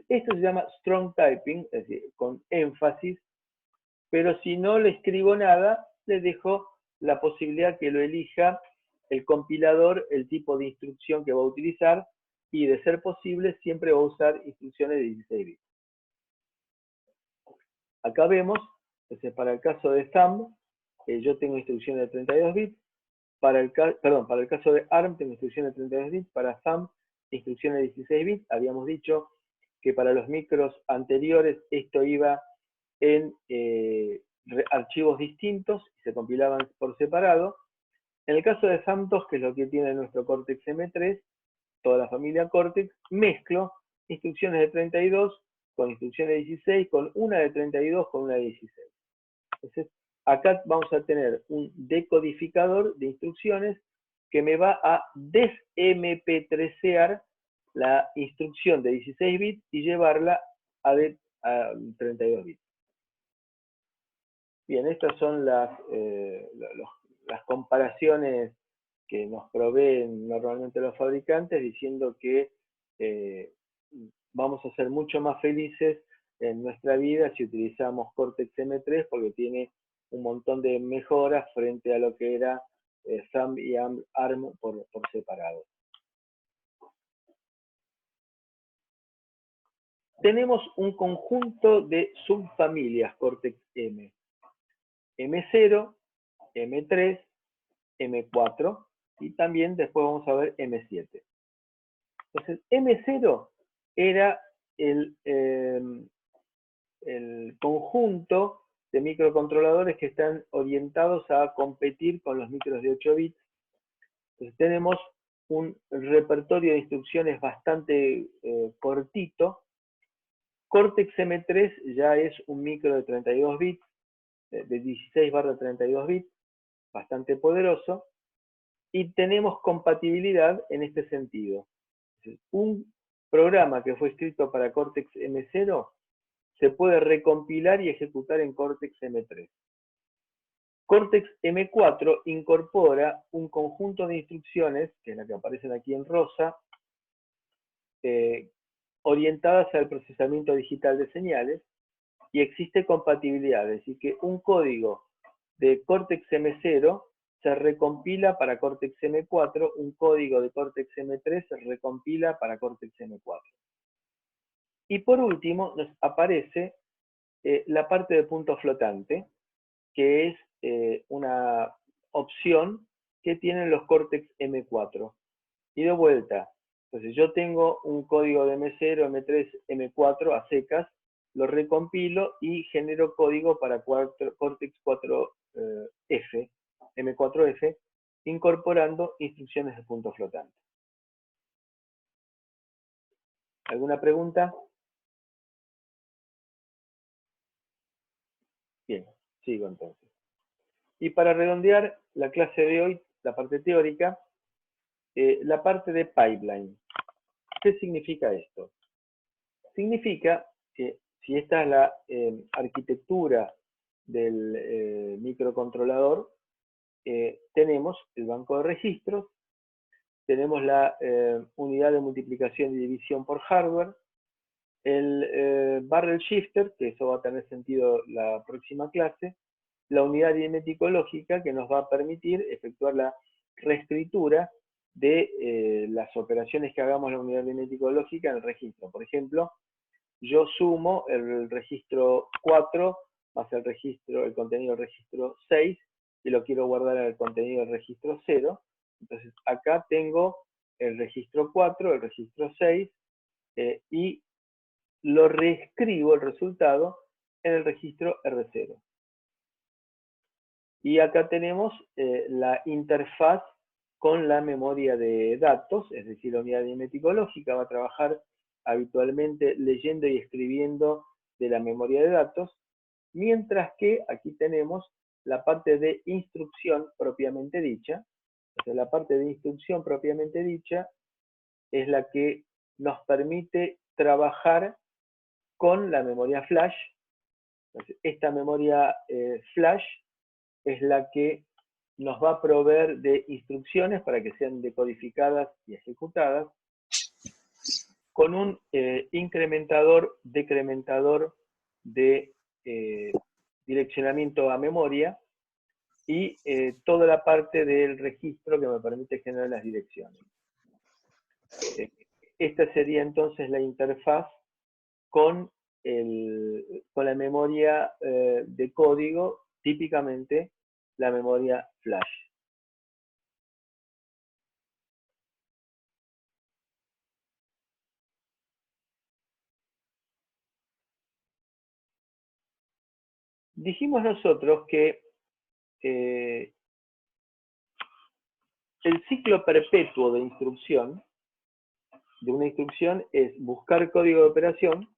Esto se llama strong typing, es decir, con énfasis, pero si no le escribo nada, le dejo la posibilidad que lo elija el compilador, el tipo de instrucción que va a utilizar, y de ser posible siempre va a usar instrucciones de 16 bits. Acá vemos, entonces para el caso de thumb, yo tengo instrucciones de 32 bits, para el caso de ARM tengo instrucciones de 32 bits, para thumb instrucciones de 16 bits. Habíamos dicho que para los micros anteriores esto iba en archivos distintos y se compilaban por separado. En el caso de thumb2, que es lo que tiene nuestro Cortex M3, toda la familia Cortex, mezclo instrucciones de 32 con instrucciones de 16, con una de 32 con una de 16. Entonces, acá vamos a tener un decodificador de instrucciones que me va a desmp3ear la instrucción de 16 bits y llevarla a 32 bits. Bien, estas son las comparaciones que nos proveen normalmente los fabricantes, diciendo que vamos a ser mucho más felices en nuestra vida si utilizamos Cortex M3, porque tiene un montón de mejoras frente a lo que era thumb y ARM por separado. Tenemos un conjunto de subfamilias Cortex M. M0, M3, M4 y también después vamos a ver M7. Entonces, M0 era el conjunto de microcontroladores que están orientados a competir con los micros de 8 bits. Entonces tenemos un repertorio de instrucciones bastante cortito. Cortex M3 ya es un micro de 32 bits, de 16/32 bits, bastante poderoso, y tenemos compatibilidad en este sentido. Un programa que fue escrito para Cortex M0 se puede recompilar y ejecutar en Cortex M3. Cortex M4 incorpora un conjunto de instrucciones, que es la que aparecen aquí en rosa, orientadas al procesamiento digital de señales, y existe compatibilidad, es decir, que un código de Cortex M0 se recompila para Cortex M4, un código de Cortex M3 se recompila para Cortex M4. Y por último nos aparece la parte de punto flotante, que es una opción que tienen los Cortex M4. Y de vuelta, entonces yo tengo un código de M0, M3, M4 a secas, lo recompilo y genero código para Cortex 4F, M4F, incorporando instrucciones de punto flotante. ¿Alguna pregunta? Bien, sigo entonces. Y para redondear la clase de hoy, la parte teórica, la parte de pipeline. ¿Qué significa esto? Significa que si esta es la arquitectura del microcontrolador, tenemos el banco de registros, tenemos la unidad de multiplicación y división por hardware, el barrel shifter, que eso va a tener sentido la próxima clase, la unidad aritmético lógica, que nos va a permitir efectuar la reescritura de las operaciones que hagamos en la unidad aritmético lógica en el registro. Por ejemplo, yo sumo el registro 4 más el contenido del registro 6 y lo quiero guardar en el contenido del registro 0. Entonces acá tengo el registro 4, el registro 6, y lo reescribo el resultado en el registro R0. Y acá tenemos la interfaz con la memoria de datos, es decir, la unidad aritmético lógica va a trabajar habitualmente leyendo y escribiendo de la memoria de datos, mientras que aquí tenemos la parte de instrucción propiamente dicha. Entonces, la parte de instrucción propiamente dicha es la que nos permite trabajar con la memoria flash. Entonces, esta memoria flash es la que nos va a proveer de instrucciones para que sean decodificadas y ejecutadas con un incrementador, decrementador de direccionamiento a memoria y toda la parte del registro que me permite generar las direcciones. Esta sería entonces la interfaz con la memoria de código, típicamente la memoria flash. Dijimos nosotros que el ciclo perpetuo de instrucción, de una instrucción, es buscar código de operación,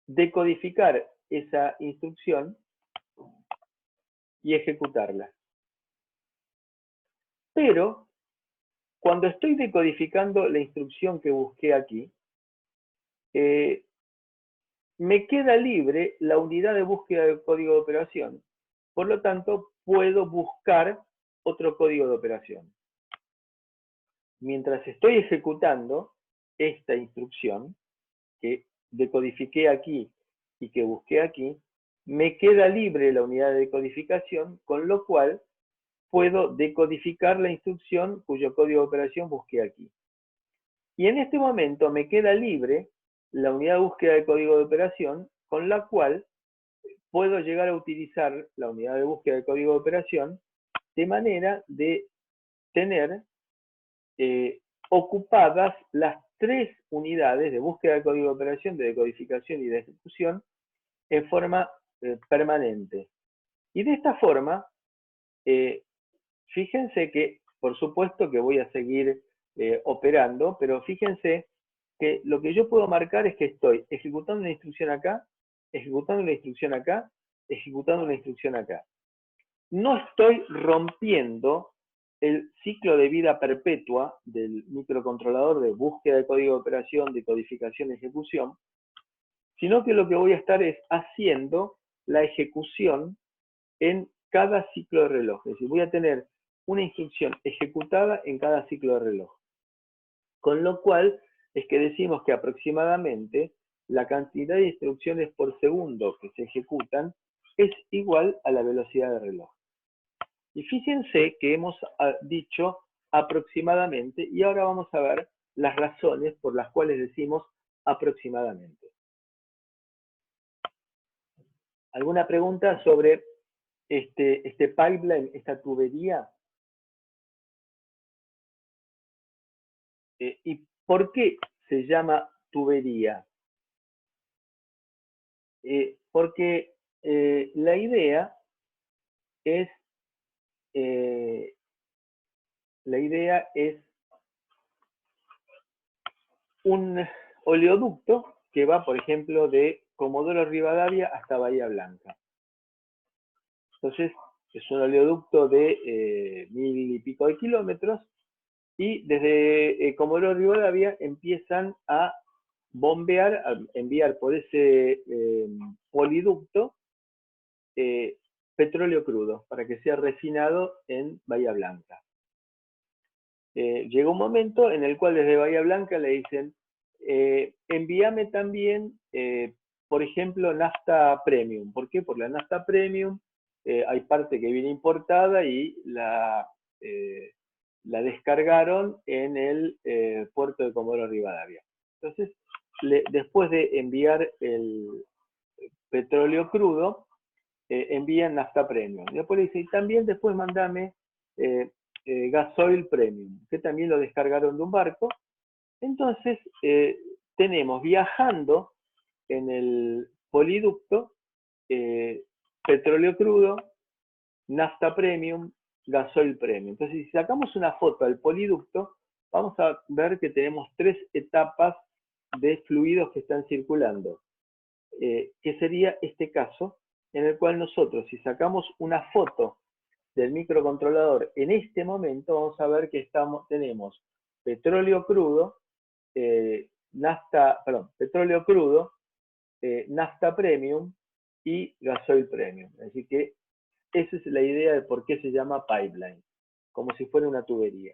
decodificar esa instrucción y ejecutarla. Pero, cuando estoy decodificando la instrucción que busqué aquí, me queda libre la unidad de búsqueda del código de operación. Por lo tanto, puedo buscar otro código de operación. Mientras estoy ejecutando esta instrucción, que decodifiqué aquí y que busqué aquí, me queda libre la unidad de decodificación, con lo cual puedo decodificar la instrucción cuyo código de operación busqué aquí. Y en este momento me queda libre la unidad de búsqueda de código de operación, con la cual puedo llegar a utilizar la unidad de búsqueda de código de operación de manera de tener ocupadas las 3 unidades de búsqueda de código de operación, de decodificación y de ejecución en forma permanente. Y de esta forma, fíjense que, por supuesto que voy a seguir operando, pero fíjense que lo que yo puedo marcar es que estoy ejecutando una instrucción acá, ejecutando una instrucción acá, ejecutando una instrucción acá. No estoy rompiendo el ciclo de vida perpetua del microcontrolador de búsqueda de código de operación, de codificación y ejecución, sino que lo que voy a estar es haciendo la ejecución en cada ciclo de reloj. Es decir, voy a tener una instrucción ejecutada en cada ciclo de reloj. Con lo cual es que decimos que aproximadamente la cantidad de instrucciones por segundo que se ejecutan es igual a la velocidad de reloj. Y fíjense que hemos dicho aproximadamente, y ahora vamos a ver las razones por las cuales decimos aproximadamente. ¿Alguna pregunta sobre este pipeline, esta tubería? ¿Y por qué se llama tubería? Porque la idea es un oleoducto que va, por ejemplo, de Comodoro Rivadavia hasta Bahía Blanca. Entonces, es un oleoducto de 1000 y pico de kilómetros, y desde Comodoro Rivadavia empiezan a bombear, a enviar por ese poliducto petróleo crudo para que sea refinado en Bahía Blanca. Llegó un momento en el cual desde Bahía Blanca le dicen, envíame también, por ejemplo, nafta premium. ¿Por qué? Porque la nafta premium hay parte que viene importada y la descargaron en el puerto de Comodoro Rivadavia. Entonces, después de enviar el petróleo crudo, envían nafta premium. Y después le dice, y también después mandame gasoil premium, que también lo descargaron de un barco. Entonces, tenemos viajando en el poliducto petróleo crudo, nafta premium, gasoil premium. Entonces, si sacamos una foto al poliducto, vamos a ver que tenemos 3 etapas de fluidos que están circulando, que sería este caso, en el cual nosotros, si sacamos una foto del microcontrolador en este momento, vamos a ver que tenemos petróleo crudo, petróleo crudo, nafta premium y gasoil premium. Así que esa es la idea de por qué se llama pipeline, como si fuera una tubería.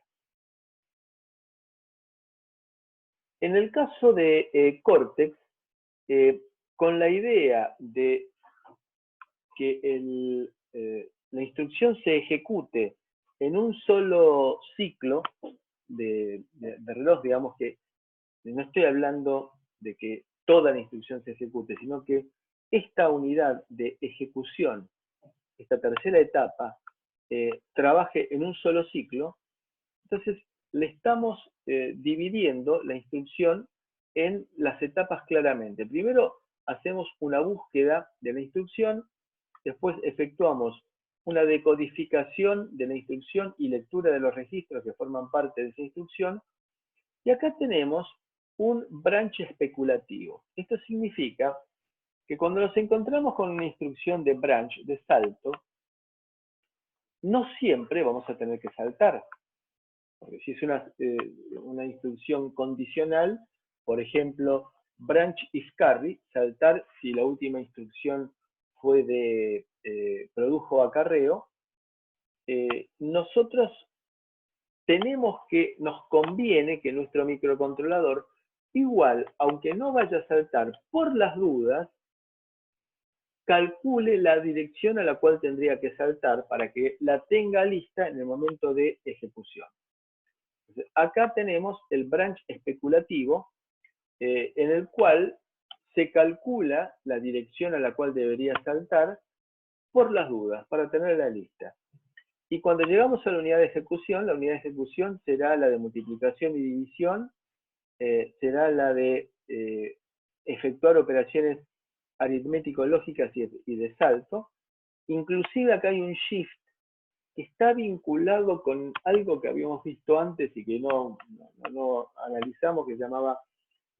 En el caso de Cortex, con la idea de que la instrucción se ejecute en un solo ciclo de reloj, digamos que no estoy hablando de que toda la instrucción se ejecute, sino que esta unidad de ejecución, esta tercera etapa, trabaje en un solo ciclo. Entonces, le estamos dividiendo la instrucción en las etapas claramente. Primero, hacemos una búsqueda de la instrucción, después efectuamos una decodificación de la instrucción y lectura de los registros que forman parte de esa instrucción, y acá tenemos un branch especulativo. Esto significa que cuando nos encontramos con una instrucción de branch, de salto, no siempre vamos a tener que saltar. Porque si es una instrucción condicional, por ejemplo, branch if carry, saltar si la última instrucción fue produjo acarreo, nosotros nos conviene que nuestro microcontrolador, igual, aunque no vaya a saltar por las dudas, calcule la dirección a la cual tendría que saltar para que la tenga lista en el momento de ejecución. Entonces, acá tenemos el branch especulativo, en el cual se calcula la dirección a la cual debería saltar por las dudas, para tenerla lista. Y cuando llegamos a la unidad de ejecución será la de multiplicación y división, será la de efectuar operaciones aritmético-lógicas y de salto. Inclusive acá hay un shift que está vinculado con algo que habíamos visto antes y que no analizamos, que se llamaba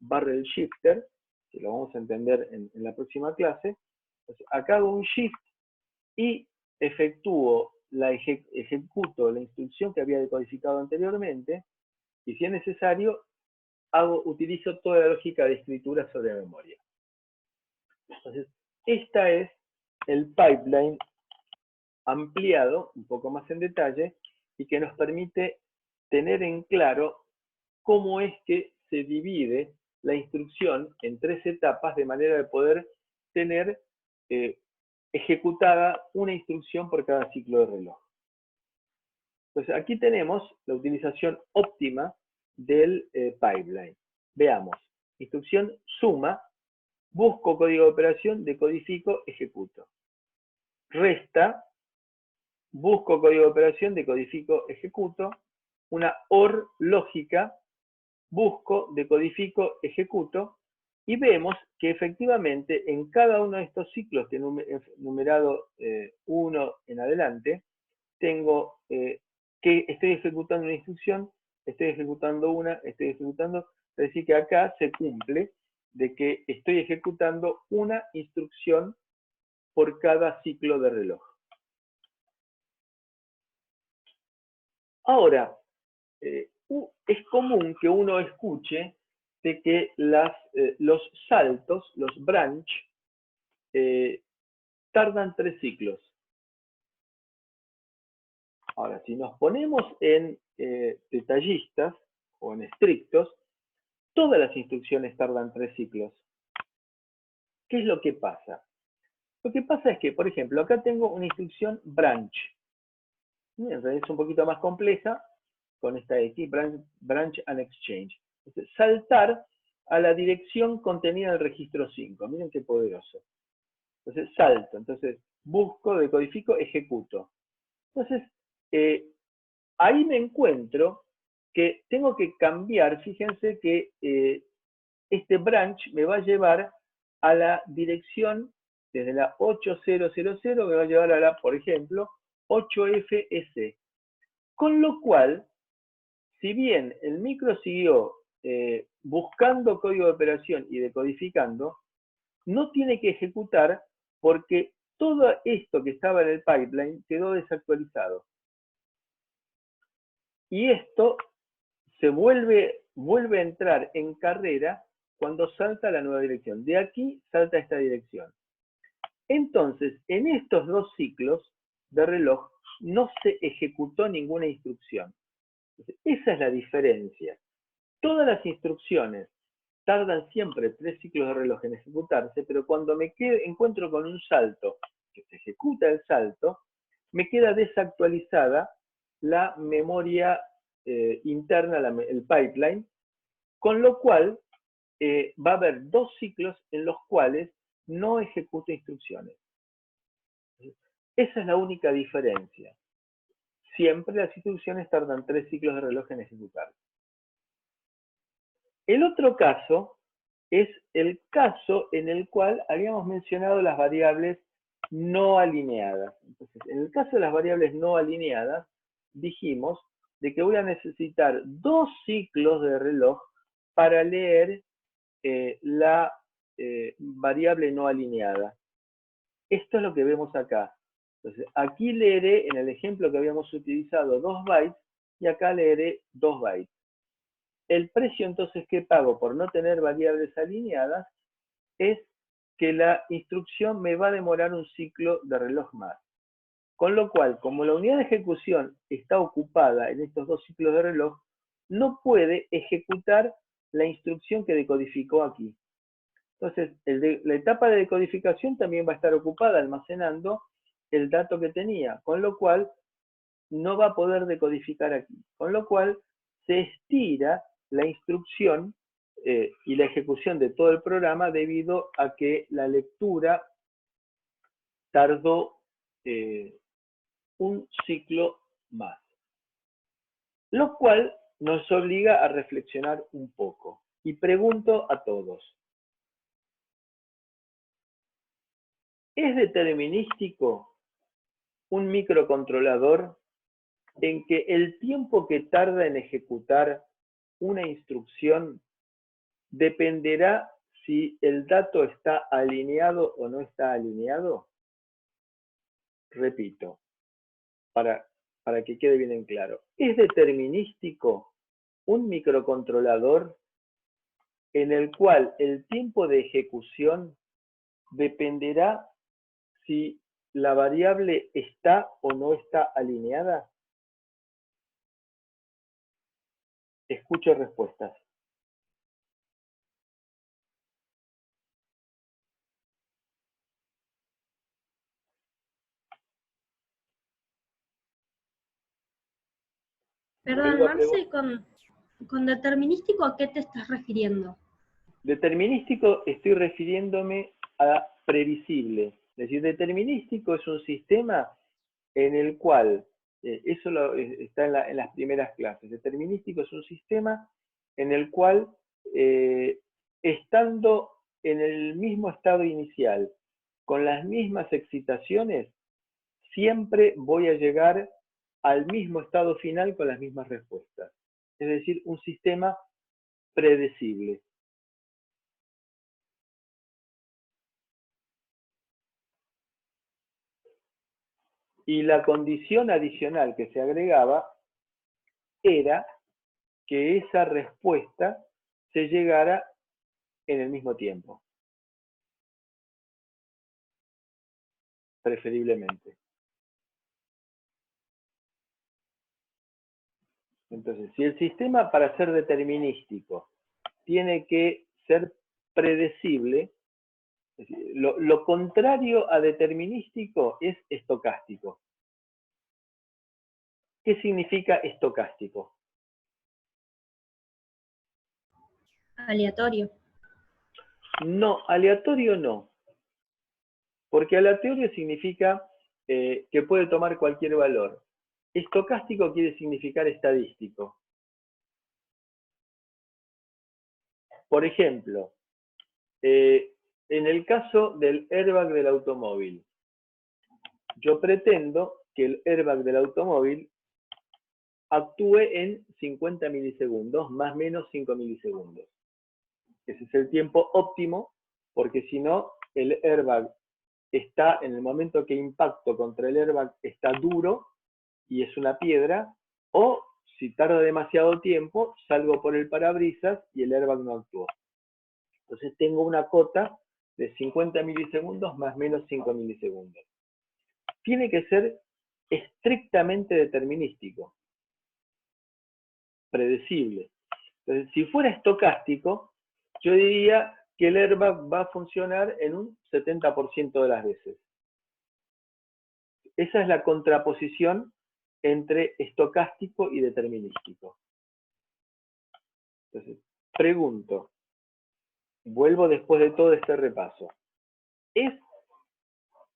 barrel shifter, que lo vamos a entender en la próxima clase. Entonces, acá hago un shift y ejecuto la instrucción que había decodificado anteriormente, y si es necesario, utilizo toda la lógica de escritura sobre memoria. Entonces, esta es el pipeline ampliado, un poco más en detalle, y que nos permite tener en claro cómo es que se divide la instrucción en 3 etapas, de manera de poder tener ejecutada una instrucción por cada ciclo de reloj. Entonces, aquí tenemos la utilización óptima del pipeline. Veamos. Instrucción suma, busco código de operación, decodifico, ejecuto. Resta, busco código de operación, decodifico, ejecuto. Una OR lógica, busco, decodifico, ejecuto. Y vemos que efectivamente en cada uno de estos ciclos, que numerado 1 en adelante, tengo que estoy ejecutando una instrucción, estoy ejecutando una, estoy ejecutando. Es decir, que acá se cumple de que estoy ejecutando una instrucción por cada ciclo de reloj. Ahora, es común que uno escuche de que los saltos, los branch, tardan 3 ciclos. Ahora, si nos ponemos en detallistas o en estrictos, todas las instrucciones tardan 3 ciclos. ¿Qué es lo que pasa? Lo que pasa es que, por ejemplo, acá tengo una instrucción branch. En realidad es un poquito más compleja, con esta X, branch and exchange. Entonces, saltar a la dirección contenida en el registro 5. Miren qué poderoso. Entonces, salto. Entonces, busco, decodifico, ejecuto. Entonces, ahí me encuentro que tengo que cambiar, fíjense que este branch me va a llevar a la dirección, desde la 8000 me va a llevar a la, por ejemplo, 8FS. Con lo cual, si bien el micro siguió buscando código de operación y decodificando, no tiene que ejecutar porque todo esto que estaba en el pipeline quedó desactualizado. Y esto se vuelve a entrar en carrera cuando salta la nueva dirección. De aquí salta esta dirección. Entonces, en estos dos ciclos de reloj no se ejecutó ninguna instrucción. Esa es la diferencia. Todas las instrucciones tardan siempre 3 ciclos de reloj en ejecutarse, pero cuando me encuentro con un salto, que se ejecuta el salto, me queda desactualizada la memoria interna, el pipeline, con lo cual va a haber 2 ciclos en los cuales no ejecuto instrucciones. Esa es la única diferencia. Siempre las instrucciones tardan 3 ciclos de reloj en ejecutarse. El otro caso es el caso en el cual habíamos mencionado las variables no alineadas. Entonces, en el caso de las variables no alineadas, dijimos de que voy a necesitar 2 ciclos de reloj para leer la variable no alineada. Esto es lo que vemos acá. Entonces, aquí leeré, en el ejemplo que habíamos utilizado, 2 bytes, y acá leeré 2 bytes. El precio entonces que pago por no tener variables alineadas es que la instrucción me va a demorar un ciclo de reloj más. Con lo cual, como la unidad de ejecución está ocupada en estos 2 ciclos de reloj, no puede ejecutar la instrucción que decodificó aquí. Entonces, la etapa de decodificación también va a estar ocupada almacenando el dato que tenía, con lo cual no va a poder decodificar aquí. Con lo cual, se estira la instrucción y la ejecución de todo el programa debido a que la lectura tardó un ciclo más. Lo cual nos obliga a reflexionar un poco. Y pregunto a todos, ¿es determinístico un microcontrolador en que el tiempo que tarda en ejecutar una instrucción dependerá si el dato está alineado o no está alineado? Repito, para que quede bien en claro. ¿Es determinístico un microcontrolador en el cual el tiempo de ejecución dependerá si la variable está o no está alineada? Escucho respuestas. Perdón, Marce, con determinístico, ¿a qué te estás refiriendo? Determinístico estoy refiriéndome a previsible. Es decir, determinístico es un sistema en el cual, eso está en las primeras clases, determinístico es un sistema en el cual, estando en el mismo estado inicial, con las mismas excitaciones, siempre voy a llegar al mismo estado final con las mismas respuestas. Es decir, un sistema predecible. Y la condición adicional que se agregaba era que esa respuesta se llegara en el mismo tiempo, preferiblemente. Entonces, si el sistema, para ser determinístico, tiene que ser predecible, es decir, lo contrario a determinístico es estocástico. ¿Qué significa estocástico? Aleatorio. No, aleatorio no. Porque aleatorio significa que puede tomar cualquier valor. Estocástico quiere significar estadístico. Por ejemplo, en el caso del airbag del automóvil, yo pretendo que el airbag del automóvil actúe en 50 milisegundos, más o menos 5 milisegundos. Ese es el tiempo óptimo, porque si no, el airbag está, en el momento que impacto contra el airbag, está duro y es una piedra, o si tarda demasiado tiempo, salgo por el parabrisas y el airbag no actuó. Entonces tengo una cota de 50 milisegundos más o menos 5 milisegundos. Tiene que ser estrictamente determinístico, predecible. Entonces, si fuera estocástico, yo diría que el airbag va a funcionar en un 70% de las veces. Esa es la contraposición entre estocástico y determinístico. Entonces, pregunto, vuelvo después de todo este repaso. ¿Es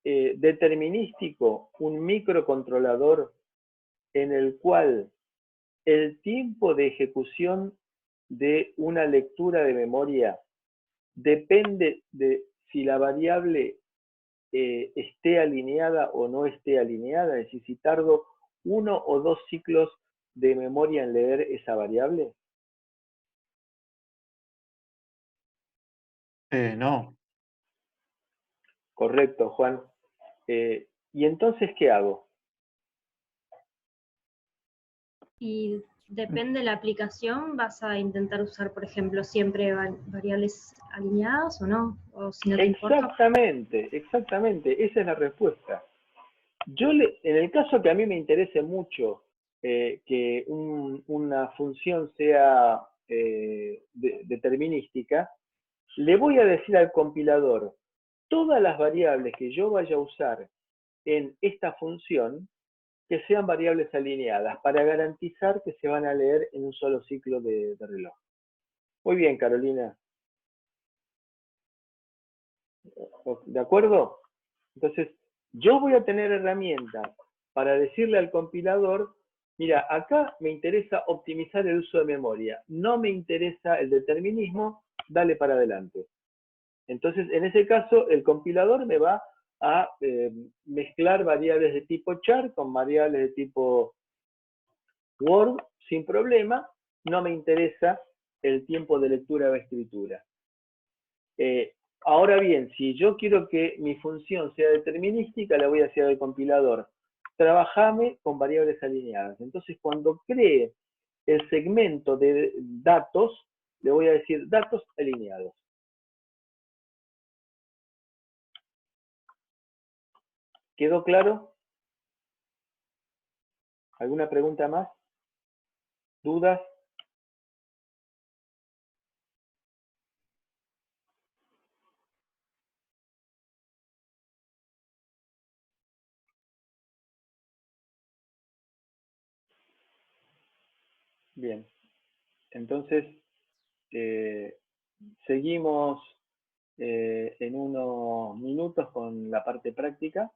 determinístico un microcontrolador en el cual el tiempo de ejecución de una lectura de memoria depende de si la variable esté alineada o no esté alineada? Es decir, si tardo 1 o 2 ciclos de memoria en leer esa variable. No. Correcto, Juan. ¿Y entonces qué hago? Y depende de la aplicación, vas a intentar usar, por ejemplo, siempre variables alineadas o no, o si no te importa. Exactamente, exactamente, esa es la respuesta. En el caso que a mí me interese mucho que una función sea determinística, le voy a decir al compilador, todas las variables que yo vaya a usar en esta función, que sean variables alineadas, para garantizar que se van a leer en un solo ciclo de reloj. Muy bien, Carolina. ¿De acuerdo? Entonces, yo voy a tener herramientas para decirle al compilador, mira, acá me interesa optimizar el uso de memoria, no me interesa el determinismo, dale para adelante. Entonces, en ese caso, el compilador me va a mezclar variables de tipo char con variables de tipo Word sin problema, no me interesa el tiempo de lectura o escritura. Ahora bien, si yo quiero que mi función sea determinística, le voy a decir al compilador, trabajame con variables alineadas. Entonces, cuando cree el segmento de datos, le voy a decir datos alineados. ¿Quedó claro? ¿Alguna pregunta más? ¿Dudas? Bien. Entonces, seguimos en unos minutos con la parte práctica.